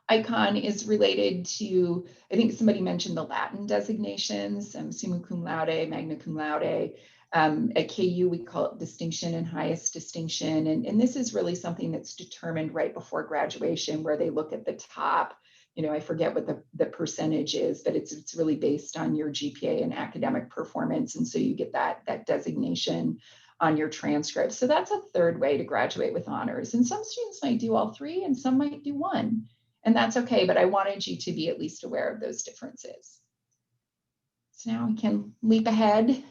C: icon is related to, I think somebody mentioned the Latin designations, summa cum laude, magna cum laude. At KU, we call it distinction and highest distinction. And this is really something that's determined right before graduation, where they look at the top. You know, I forget what the percentage is, but it's really based on your GPA and academic performance. And so you get that designation on your transcript. So that's a third way to graduate with honors. And some students might do all three and some might do one. And that's okay, but I wanted you to be at least aware of those differences. So now we can leap ahead.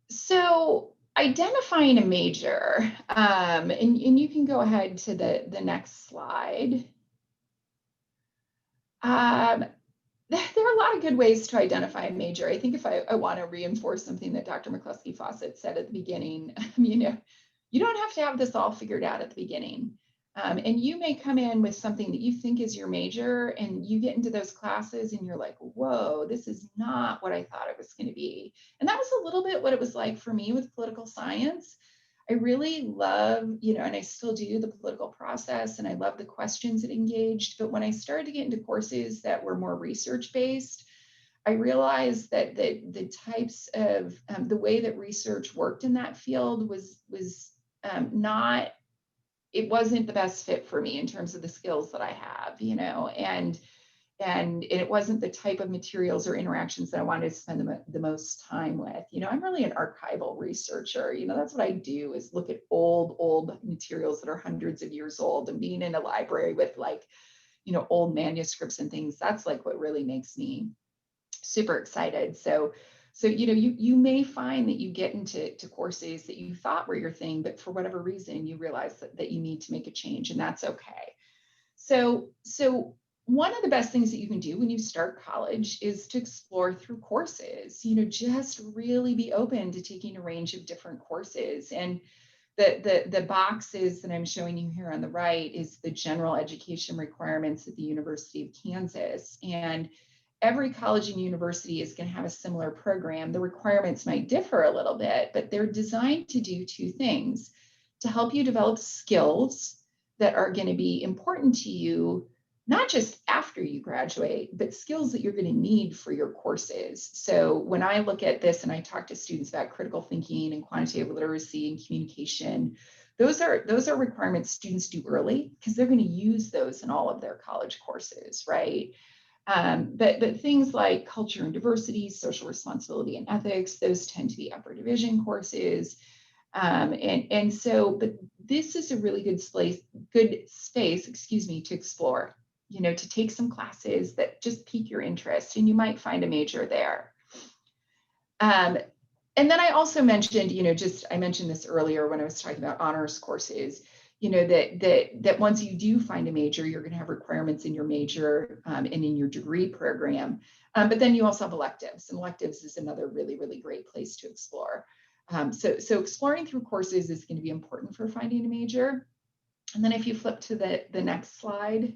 C: So identifying a major, and you can go ahead to the next slide. There are a lot of good ways to identify a major. I think if I want to reinforce something that Dr. McCluskey-Fawcett said at the beginning, you know, you don't have to have this all figured out at the beginning. And you may come in with something that you think is your major, and you get into those classes and you're like, whoa, this is not what I thought it was going to be. And that was a little bit what it was like for me with political science. I really love, you know, and I still do, the political process, and I love the questions it engaged. But when I started to get into courses that were more research-based, I realized that the types of, the way that research worked in that field was not, it wasn't the best fit for me in terms of the skills that I have, you know, and it wasn't the type of materials or interactions that I wanted to spend the most time with. You know, I'm really an archival researcher. You know, that's what I do, is look at old materials that are hundreds of years old, and being in a library with, like, you know, old manuscripts and things. That's like what really makes me super excited. So you know, you may find that you get into courses that you thought were your thing, but for whatever reason, you realize that you need to make a change, and that's okay. So one of the best things that you can do when you start college is to explore through courses, just really be open to taking a range of different courses. And the boxes that I'm showing you here on the right is the general education requirements at the University of Kansas. And every college and university is going to have a similar program. The requirements might differ a little bit, but they're designed to do two things: to help you develop skills that are going to be important to you, not just after you graduate, but skills that you're going to need for your courses. So when I look at this and I talk to students about critical thinking and quantitative literacy and communication, those are requirements students do early because they're going to use those in all of their college courses, right? But things like culture and diversity, social responsibility and ethics, those tend to be upper division courses. But this is a really good space, to explore, to take some classes that just pique your interest, and you might find a major there. And then I also mentioned, I mentioned this earlier when I was talking about honors courses, that once you do find a major, you're going to have requirements in your major and in your degree program. But then you also have electives, and electives is another really, really great place to explore. So exploring through courses is going to be important for finding a major. And then if you flip to the next slide.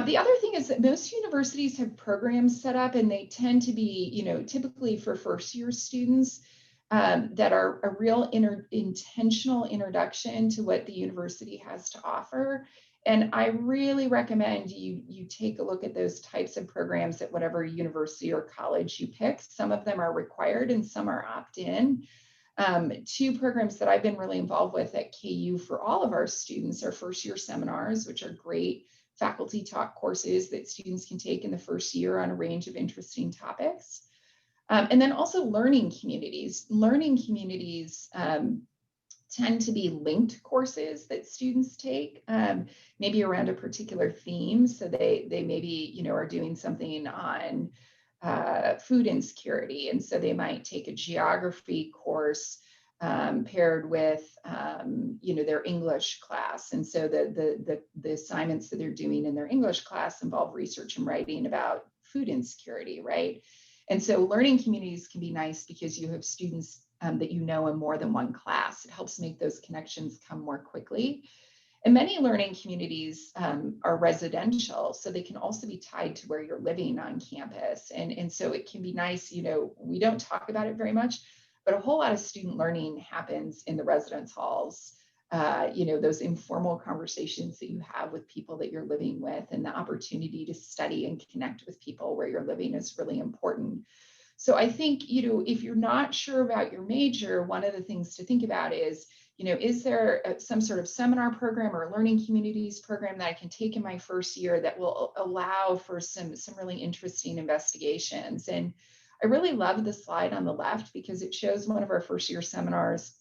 C: The other thing is that most universities have programs set up, and they tend to be, typically for first year students that are a real intentional introduction to what the university has to offer. And I really recommend you take a look at those types of programs at whatever university or college you pick. Some of them are required and some are opt-in. Two programs that I've been really involved with at KU for all of our students are first year seminars, which are great faculty talk courses that students can take in the first year on a range of interesting topics. And then also learning communities. Learning communities tend to be linked courses that students take, maybe around a particular theme. So they maybe, are doing something on food insecurity. And so they might take a geography course paired with, their English class. And so the assignments that they're doing in their English class involve research and writing about food insecurity, right? And so learning communities can be nice because you have students that in more than one class. It helps make those connections come more quickly. And many learning communities are residential, so they can also be tied to where you're living on campus. And so it can be nice, we don't talk about it very much, but a whole lot of student learning happens in the residence halls. Those informal conversations that you have with people that you're living with, and the opportunity to study and connect with people where you're living is really important. So I think, if you're not sure about your major, one of the things to think about is, is there some sort of seminar program or learning communities program that I can take in my first year that will allow for some really interesting investigations? And I really love the slide on the left because it shows one of our first year seminars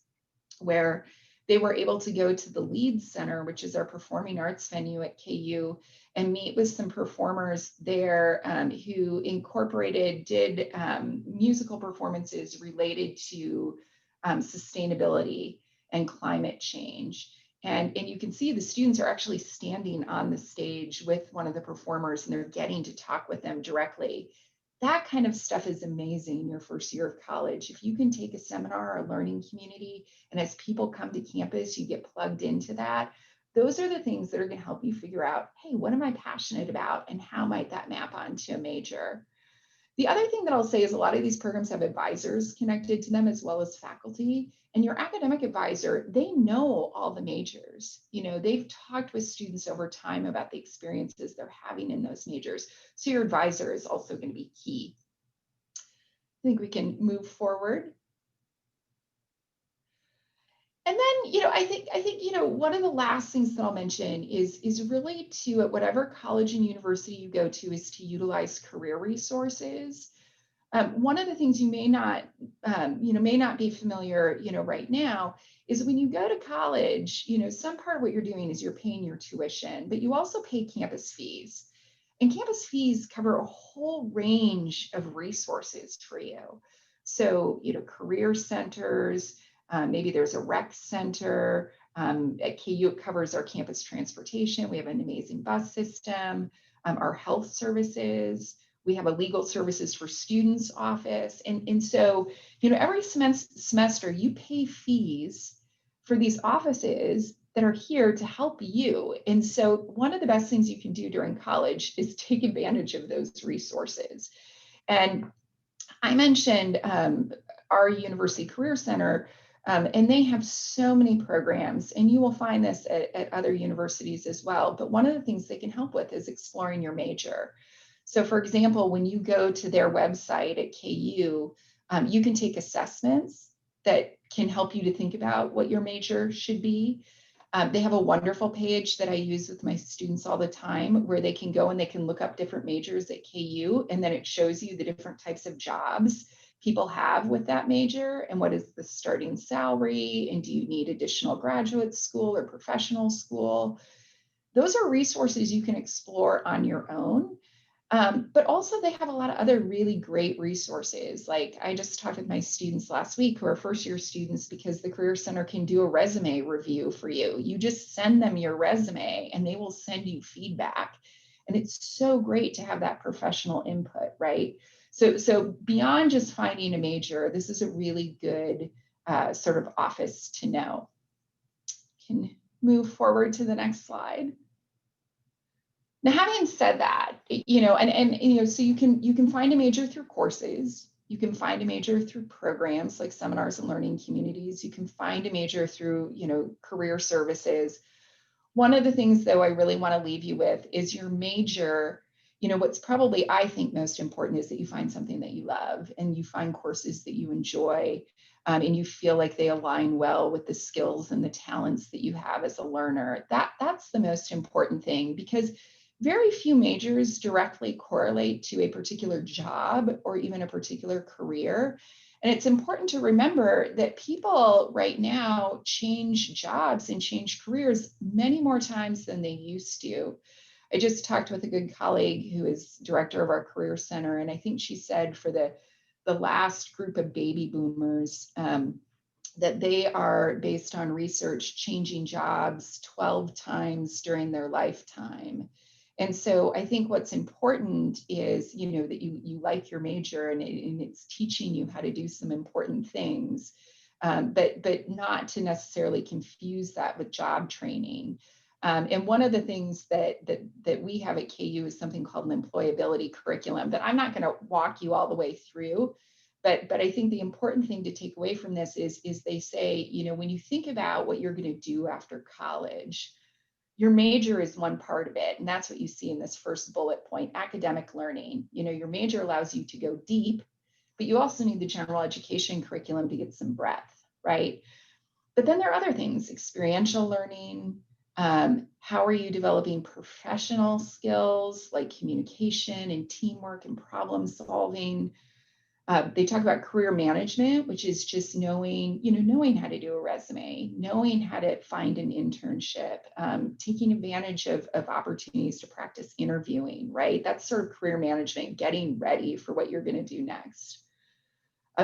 C: where they were able to go to the Leeds Center, which is our performing arts venue at KU, and meet with some performers there who did musical performances related to sustainability and climate change. And you can see the students are actually standing on the stage with one of the performers, and they're getting to talk with them directly. That kind of stuff is amazing in your first year of college. If you can take a seminar or a learning community, and as people come to campus, you get plugged into that, those are the things that are going to help you figure out, hey, what am I passionate about, and how might that map onto a major? The other thing that I'll say is a lot of these programs have advisors connected to them as well as faculty. And your academic advisor, they know all the majors. They've talked with students over time about the experiences they're having in those majors. So your advisor is also going to be key. I think we can move forward. And then, I think, one of the last things that I'll mention is really to, at whatever college and university you go to, is to utilize career resources. One of the things you may not be familiar, right now, is when you go to college, some part of what you're doing is you're paying your tuition, but you also pay campus fees. And campus fees cover a whole range of resources for you. So, career centers, maybe there's a rec center, At KU, it covers our campus transportation. We have an amazing bus system, our health services. We have a legal services for students office. And so, every semester you pay fees for these offices that are here to help you. And so one of the best things you can do during college is take advantage of those resources. And I mentioned our University Career Center, and they have so many programs, and you will find this at other universities as well. But one of the things they can help with is exploring your major. So for example, when you go to their website at KU, you can take assessments that can help you to think about what your major should be. They have a wonderful page that I use with my students all the time where they can go and they can look up different majors at KU, and then it shows you the different types of jobs people have with that major and what is the starting salary, and do you need additional graduate school or professional school. Those are resources you can explore on your own. But also they have a lot of other really great resources. Like I just talked with my students last week who are first year students, because the Career Center can do a resume review for you. You just send them your resume and they will send you feedback. And it's so great to have that professional input, right? So beyond just finding a major, this is a really good sort of office to know. Can move forward to the next slide. Now, having said that, so you can find a major through courses. You can find a major through programs like seminars and learning communities. You can find a major through, career services. One of the things, though, I really want to leave you with is your major. What's probably, I think, most important is that you find something that you love and you find courses that you enjoy, and you feel like they align well with the skills and the talents that you have as a learner. That's the most important thing, because very few majors directly correlate to a particular job or even a particular career. And it's important to remember that people right now change jobs and change careers many more times than they used to. I just talked with a good colleague who is director of our career center, and I think she said for the last group of baby boomers, that they are, based on research, changing jobs 12 times during their lifetime. And so I think what's important is, that you like your major and it's teaching you how to do some important things, but not to necessarily confuse that with job training. And one of the things that we have at KU is something called an employability curriculum that I'm not going to walk you all the way through. But I think the important thing to take away from this is they say, when you think about what you're going to do after college, your major is one part of it. And that's what you see in this first bullet point, academic learning. Your major allows you to go deep, but you also need the general education curriculum to get some breadth, right? But then there are other things, experiential learning. How are you developing professional skills like communication and teamwork and problem solving? They talk about career management, which is just knowing how to do a resume, knowing how to find an internship, taking advantage of opportunities to practice interviewing, right? That's sort of career management, getting ready for what you're going to do next.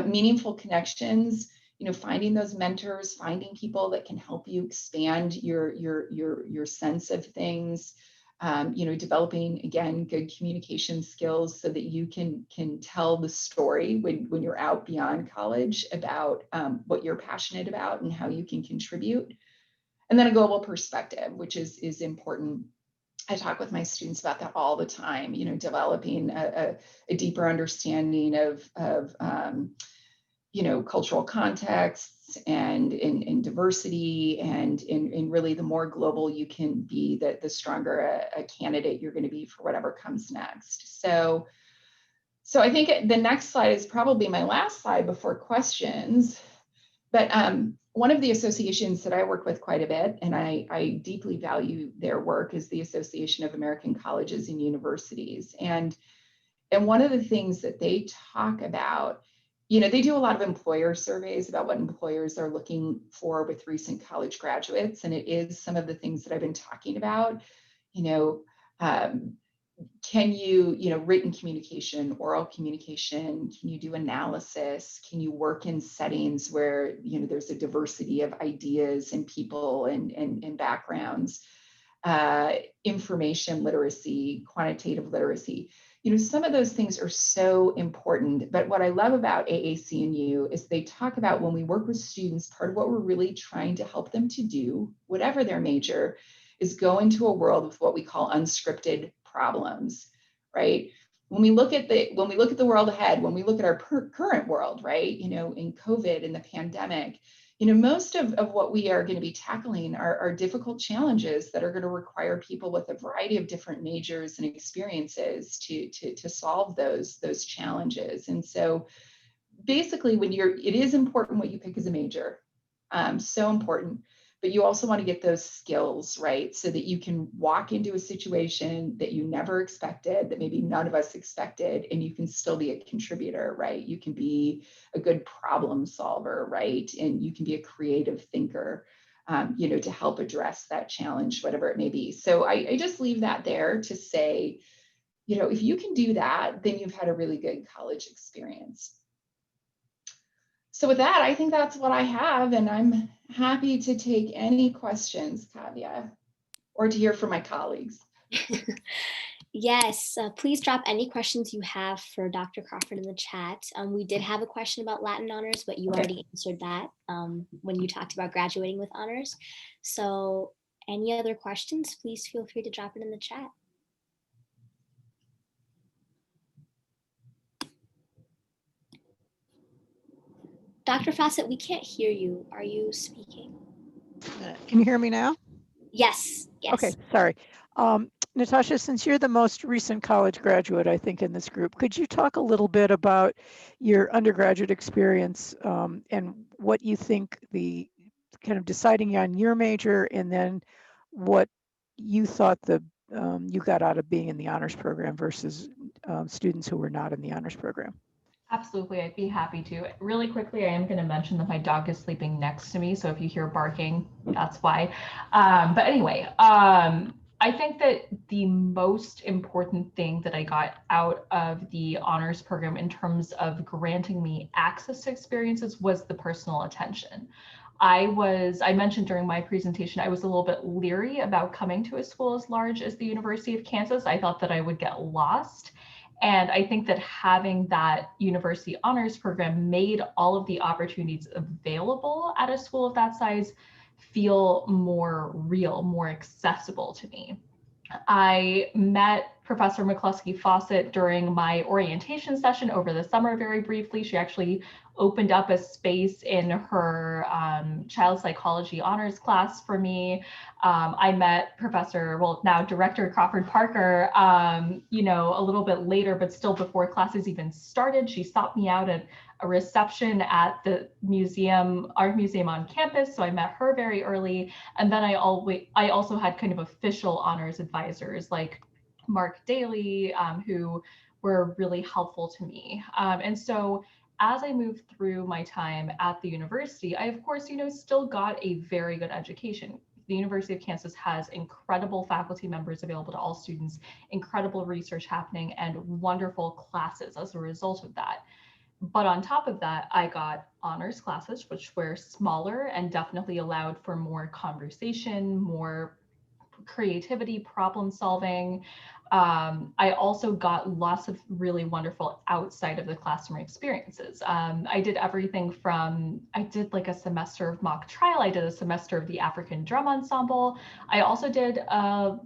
C: Meaningful connections, finding those mentors, finding people that can help you expand your sense of things. Developing, again, good communication skills so that you can tell the story when you're out beyond college about what you're passionate about and how you can contribute. And then a global perspective, which is important. I talk with my students about that all the time, developing a deeper understanding of cultural contexts and diversity, and really the more global you can be, the stronger a candidate you're going to be for whatever comes next. So I think the next slide is probably my last slide before questions. But one of the associations that I work with quite a bit, and I deeply value their work, is the Association of American Colleges and Universities. And one of the things that they talk about, they do a lot of employer surveys about what employers are looking for with recent college graduates. And it is some of the things that I've been talking about, can you, written communication, oral communication, can you do analysis? Can you work in settings where, there's a diversity of ideas and people and backgrounds? Information literacy, quantitative literacy. Some of those things are so important. But what I love about AAC&U is they talk about when we work with students, part of what we're really trying to help them to do, whatever their major, is go into a world with what we call unscripted problems, right? When we look at the world ahead, when we look at our current world, right? In COVID, in the pandemic, most of what we are going to be tackling are difficult challenges that are going to require people with a variety of different majors and experiences to solve those challenges. And so basically it is important what you pick as a major, so important, but you also want to get those skills, right? So that you can walk into a situation that you never expected, that maybe none of us expected, and you can still be a contributor, right? You can be a good problem solver, right? And you can be a creative thinker, to help address that challenge, whatever it may be. So I just leave that there to say, if you can do that, then you've had a really good college experience. So with that, I think that's what I have, and I'm happy to take any questions, Kavya, or to hear from my colleagues.
A: Yes, please drop any questions you have for Dr. Crawford in the chat. We did have a question about Latin honors, but you already answered that when you talked about graduating with honors. So any other questions, please feel free to drop it in the chat. Dr. Fawcett, we can't hear you. Are you speaking?
B: Can you hear me now?
A: Yes.
B: Okay, sorry. Natasha, since you're the most recent college graduate, I think, in this group, could you talk a little bit about your undergraduate experience and what you think the kind of deciding on your major, and then what you thought you got out of being in the honors program versus students who were not in the honors program?
D: Absolutely, I'd be happy to. Really quickly, I am going to mention that my dog is sleeping next to me, so if you hear barking, that's why. But anyway, I think that the most important thing that I got out of the honors program in terms of granting me access to experiences was the personal attention. I mentioned during my presentation, I was a little bit leery about coming to a school as large as the University of Kansas. I thought that I would get lost. And I think that having that university honors program made all of the opportunities available at a school of that size feel more real, more accessible to me. I met Professor McCluskey-Fawcett during my orientation session over the summer very briefly. She actually opened up a space in her child psychology honors class for me. I met now Director Crawford-Parker, a little bit later, but still before classes even started. She sought me out at a reception at the art museum on campus. So I met her very early. And then I also had kind of official honors advisors like Mark Daly, who were really helpful to me. And so as I moved through my time at the university, I, of course, still got a very good education. The University of Kansas has incredible faculty members available to all students, incredible research happening, and wonderful classes as a result of that. But on top of that, I got honors classes, which were smaller and definitely allowed for more conversation, more creativity, problem solving. I also got lots of really wonderful outside of the classroom experiences. I did everything I did like a semester of mock trial. I did a semester of the African Drum Ensemble. I also did a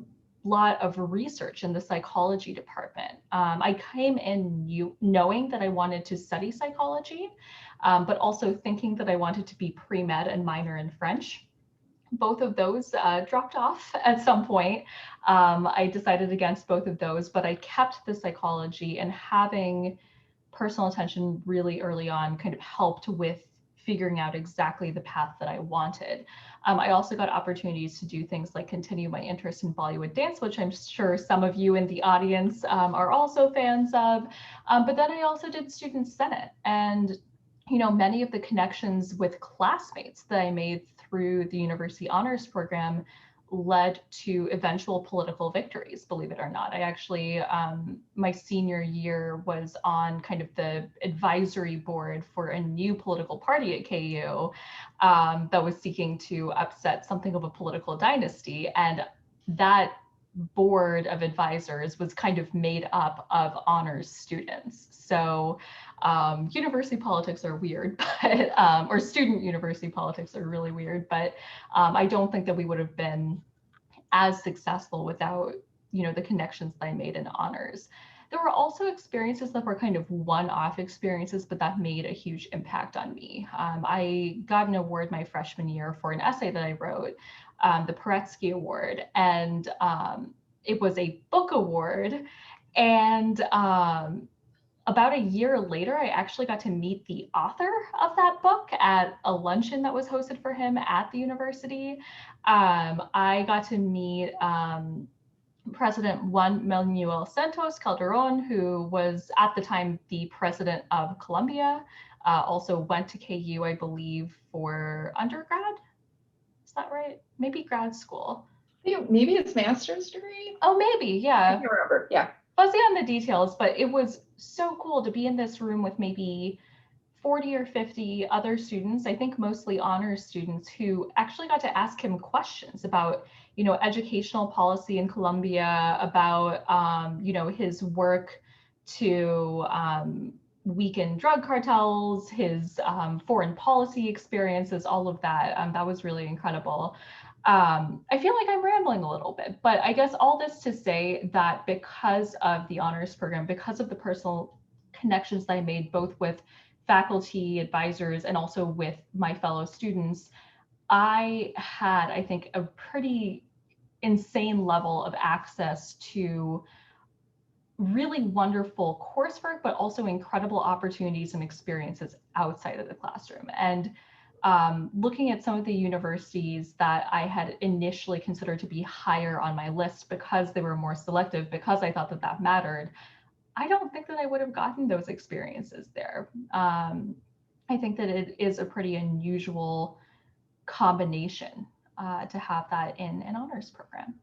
D: lot of research in the psychology department. I came in knowing that I wanted to study psychology, but also thinking that I wanted to be pre-med and minor in French. Both of those dropped off at some point. I decided against both of those, but I kept the psychology, and having personal attention really early on kind of helped with figuring out exactly the path that I wanted. I also got opportunities to do things like continue my interest in Bollywood dance, which I'm sure some of you in the audience are also fans of. But then I also did Student Senate, and many of the connections with classmates that I made through the university honors program led to eventual political victories, believe it or not. I actually, my senior year was on kind of the advisory board for a new political party at KU that was seeking to upset something of a political dynasty. And that board of advisors was kind of made up of honors students. So university politics are weird, but, or student university politics are really weird, but I don't think that we would have been as successful without, the connections that I made in honors. There were also experiences that were kind of one-off experiences, but that made a huge impact on me. I got an award my freshman year for an essay that I wrote, the Paretsky Award, and it was a book award. And about a year later, I actually got to meet the author of that book at a luncheon that was hosted for him at the university. I got to meet President Juan Manuel Santos Calderon, who was at the time the president of Colombia, also went to KU, I believe, for undergrad. Is that right? Maybe grad school.
C: Maybe it's master's degree.
D: Oh, maybe, yeah.
C: I can't remember, yeah.
D: Fuzzy on the details, but it was so cool to be in this room with maybe 40 or 50 other students, I think mostly honors students, who actually got to ask him questions about, educational policy in Colombia, about, his work to weaken drug cartels, his foreign policy experiences, all of that. That was really incredible. I feel like I'm rambling a little bit, but I guess all this to say that because of the honors program, because of the personal connections that I made both with faculty, advisors, and also with my fellow students, I had, I think, a pretty insane level of access to really wonderful coursework, but also incredible opportunities and experiences outside of the classroom. And looking at some of the universities that I had initially considered to be higher on my list because they were more selective, because I thought that that mattered, I don't think that I would have gotten those experiences there. I think that it is a pretty unusual combination to have that in an honors program.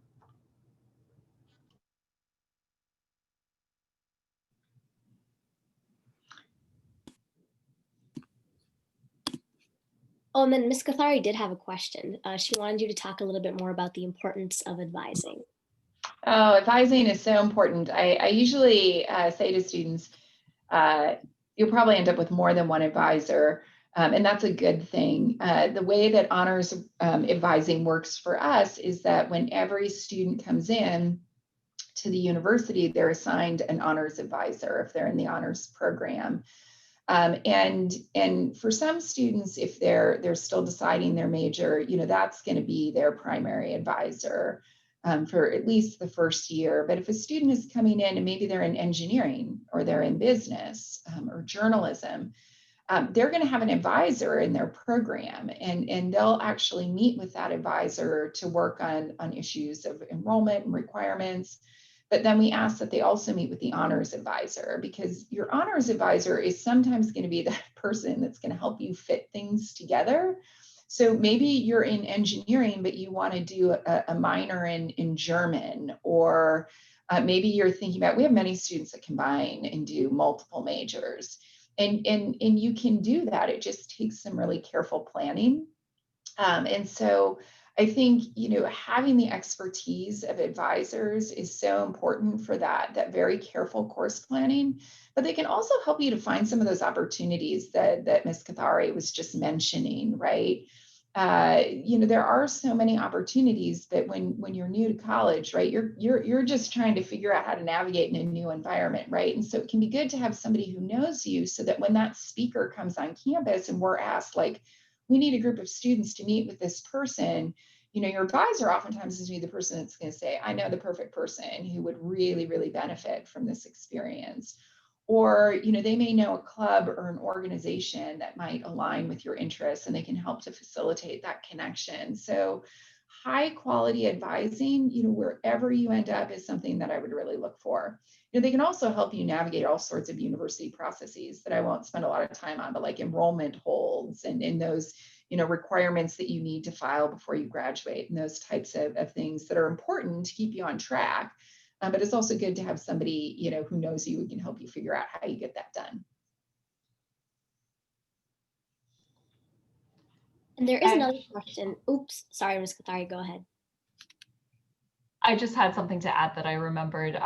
A: Oh, and then Ms. Cathari did have a question. She wanted you to talk a little bit more about the importance of advising.
C: Oh, advising is so important. I usually say to students, you'll probably end up with more than one advisor, and that's a good thing. The way that honors advising works for us is that when every student comes in to the university, they're assigned an honors advisor if they're in the honors program. And for some students, if they're still deciding their major, that's going to be their primary advisor for at least the first year. But if a student is coming in and maybe they're in engineering or they're in business or journalism, they're going to have an advisor in their program, and they'll actually meet with that advisor to work on issues of enrollment and requirements. But then we ask that they also meet with the honors advisor, because your honors advisor is sometimes going to be that person that's going to help you fit things together. So maybe you're in engineering, but you want to do a minor in German, or maybe you're thinking about, we have many students that combine and do multiple majors. And you can do that. It just takes some really careful planning. And so I think, having the expertise of advisors is so important for that very careful course planning, but they can also help you to find some of those opportunities that Ms. Cathari was just mentioning, right? There are so many opportunities that when you're new to college, right, you're just trying to figure out how to navigate in a new environment, right? And so it can be good to have somebody who knows you, so that when that speaker comes on campus and we're asked, like, we need a group of students to meet with this person, your advisor oftentimes is going to be the person that's going to say, I know the perfect person who would really, really benefit from this experience. Or, they may know a club or an organization that might align with your interests, and they can help to facilitate that connection. So high quality advising, wherever you end up, is something that I would really look for. They can also help you navigate all sorts of university processes that I won't spend a lot of time on, but like enrollment holds and in those, requirements that you need to file before you graduate, and those types of things that are important to keep you on track. But it's also good to have somebody, who knows you and can help you figure out how you get that done.
A: And there is another question. Oops, sorry, Ms. Kathari, go ahead.
D: I just had something to add that I remembered.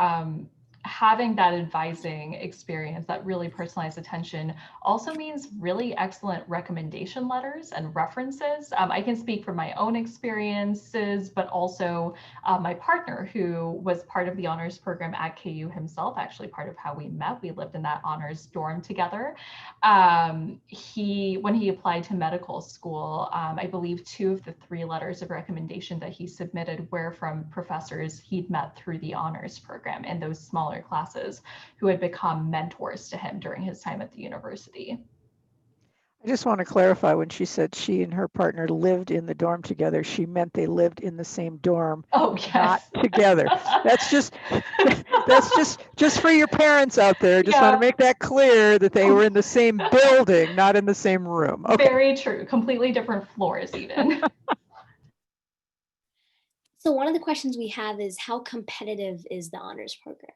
D: Having that advising experience, that really personalized attention, also means really excellent recommendation letters and references. I can speak from my own experiences, but also my partner, who was part of the honors program at KU himself, actually part of how we met. We lived in that honors dorm together. When he applied to medical school, I believe 2 of the 3 letters of recommendation that he submitted were from professors he'd met through the honors program in those smaller classes who had become mentors to him during his time at the university.
B: I just want to clarify, when she said she and her partner lived in the dorm together, she meant they lived in the same dorm,
D: yes.
B: not together. That's just for your parents out there. Just want to make that clear that they were in the same building, not in the same room. Okay.
D: Very true. Completely different floors even.
A: So one of the questions we have is, how competitive is the honors program?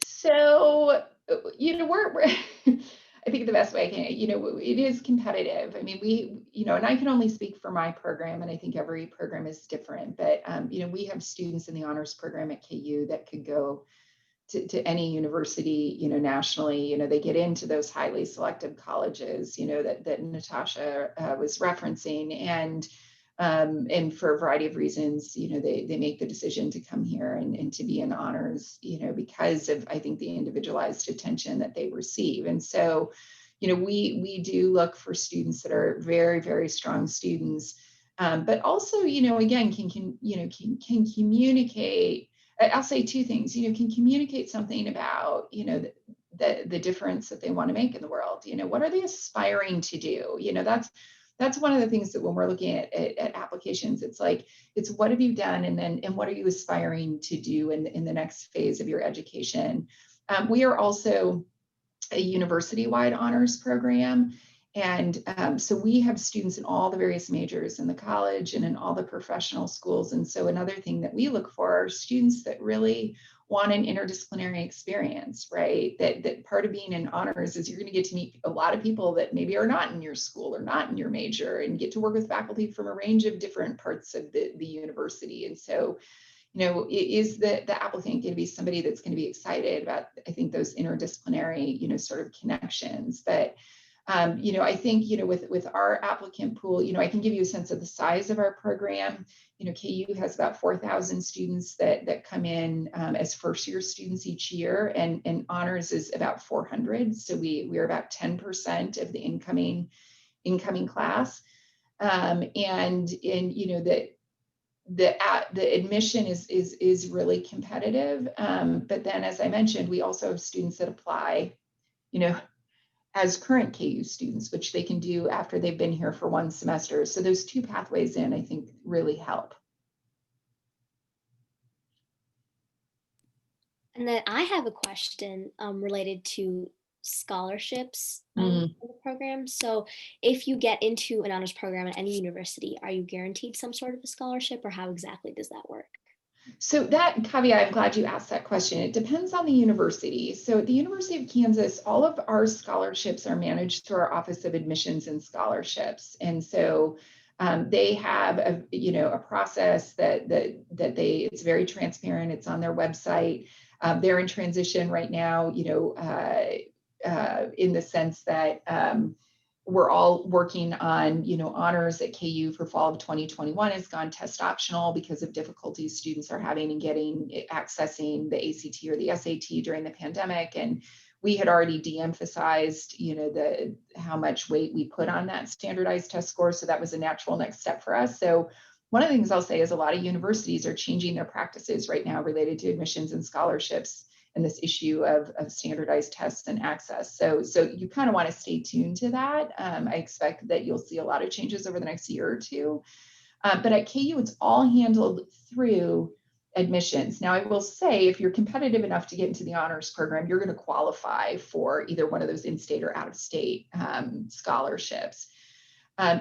C: So, we're I think the best way I can, it is competitive. I mean, we, and I can only speak for my program, and I think every program is different, but, we have students in the honors program at KU that could go to any university, nationally. They get into those highly selective colleges, that Natasha was referencing, and for a variety of reasons, they make the decision to come here and to be in honors, because of, I think, the individualized attention that they receive. And so, we do look for students that are very, very strong students, but also, again, can communicate. I'll say 2 things, can communicate something about, the difference that they want to make in the world. What are they aspiring to do? That's one of the things that when we're looking at applications, it's what have you done, and what are you aspiring to do in the next phase of your education. We are also a university-wide honors program. And so we have students in all the various majors in the college and in all the professional schools. And so another thing that we look for are students that really want an interdisciplinary experience, right? That part of being in honors is you're going to get to meet a lot of people that maybe are not in your school or not in your major, and get to work with faculty from a range of different parts of the university. And so, is the applicant going to be somebody that's going to be excited about, I think, those interdisciplinary, sort of connections. But I think, with our applicant pool, I can give you a sense of the size of our program. KU has about 4,000 students that come in as first-year students each year, and honors is about 400. So we're about 10% of the incoming class, and the admission is really competitive. But then, as I mentioned, we also have students that apply, as current KU students, which they can do after they've been here for 1 semester. So those 2 pathways in, I think, really help.
A: And then I have a question related to scholarships in the program. So if you get into an honors program at any university, are you guaranteed some sort of a scholarship, or how exactly does that work?
C: So that caveat, I'm glad you asked that question. It depends on the university. So at the University of Kansas, all of our scholarships are managed through our Office of Admissions and Scholarships. And so they have a process that it's very transparent. It's on their website. They're in transition right now, in the sense that we're all working on, honors at KU for fall of 2021 has gone test optional because of difficulties students are having in accessing the ACT or the SAT during the pandemic. And we had already de-emphasized, how much weight we put on that standardized test score. So that was a natural next step for us. So one of the things I'll say is a lot of universities are changing their practices right now related to admissions and scholarships and this issue of standardized tests and access. So you kind of want to stay tuned to that. I expect that you'll see a lot of changes over the next year or 2. But at KU, it's all handled through admissions. Now, I will say, if you're competitive enough to get into the honors program, you're going to qualify for either one of those in-state or out-of-state scholarships.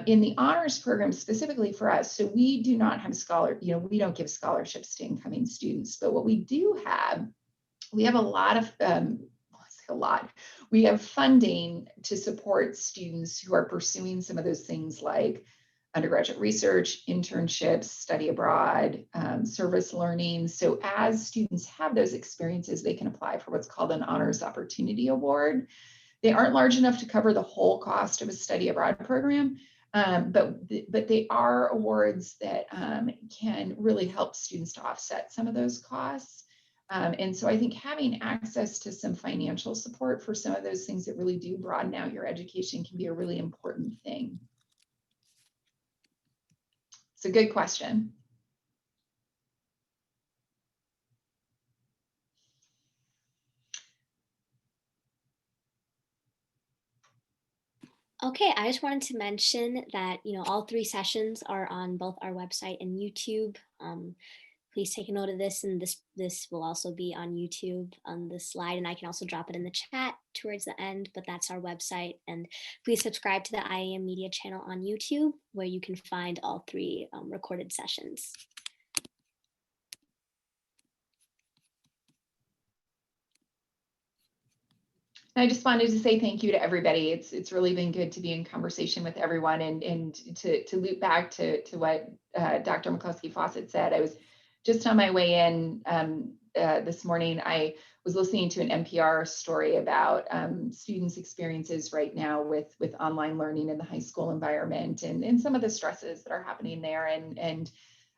C: In the honors program, specifically for us, so we do not have we don't give scholarships to incoming students, but what we do have, we have a lot of, we have funding to support students who are pursuing some of those things like undergraduate research, internships, study abroad, service learning. So as students have those experiences, they can apply for what's called an Honors Opportunity Award. They aren't large enough to cover the whole cost of a study abroad program, but they are awards that can really help students to offset some of those costs. And so I think having access to some financial support for some of those things that really do broaden out your education can be a really important thing. It's a good question.
A: Okay, I just wanted to mention that, all 3 sessions are on both our website and YouTube. Please take a note of this, and this will also be on YouTube on the slide, and I can also drop it in the chat towards the end, but that's our website. And please subscribe to the IAM media channel on YouTube, where you can find all 3 recorded sessions.
C: I just wanted to say thank you to everybody. It's really been good to be in conversation with everyone, and to loop back to what Dr. McCluskey-Fawcett said. I was just on my way in this morning. I was listening to an NPR story about students' experiences right now with online learning in the high school environment, and some of the stresses that are happening there. And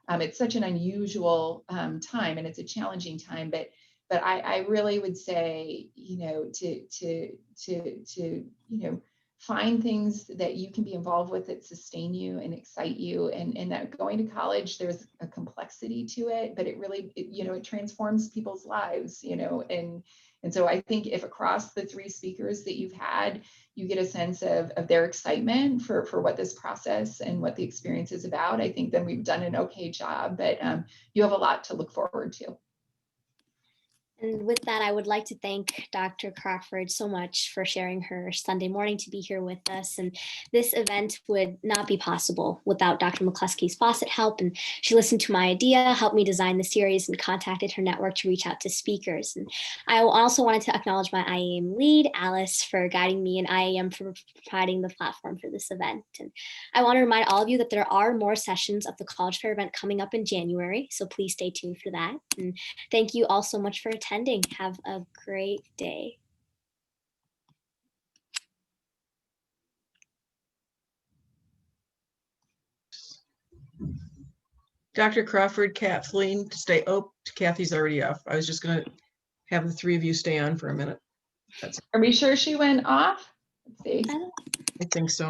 C: it's such an unusual time, and it's a challenging time, but I really would say, to find things that you can be involved with that sustain you and excite you, and that going to college, there's a complexity to it, but it really, it transforms people's lives, and so I think if across the 3 speakers that you've had, you get a sense of their excitement for what this process and what the experience is about, I think then we've done an okay job, but you have a lot to look forward to.
A: And with that, I would like to thank Dr. Crawford so much for sharing her Sunday morning to be here with us. And this event would not be possible without Dr. McCluskey-Fawcett help. And she listened to my idea, helped me design the series, and contacted her network to reach out to speakers. And I also wanted to acknowledge my IAM lead, Alice, for guiding me, and IAM for providing the platform for this event. And I want to remind all of you that there are more sessions of the College Fair event coming up in January, so please stay tuned for that. And thank you all so much for attending. Have a great day.
E: Dr. Crawford, Kathleen, stay. Oh, Kathy's already off. I was just going to have the 3 of you stay on for a minute.
C: Are we sure she went off? Let's see.
E: I think so.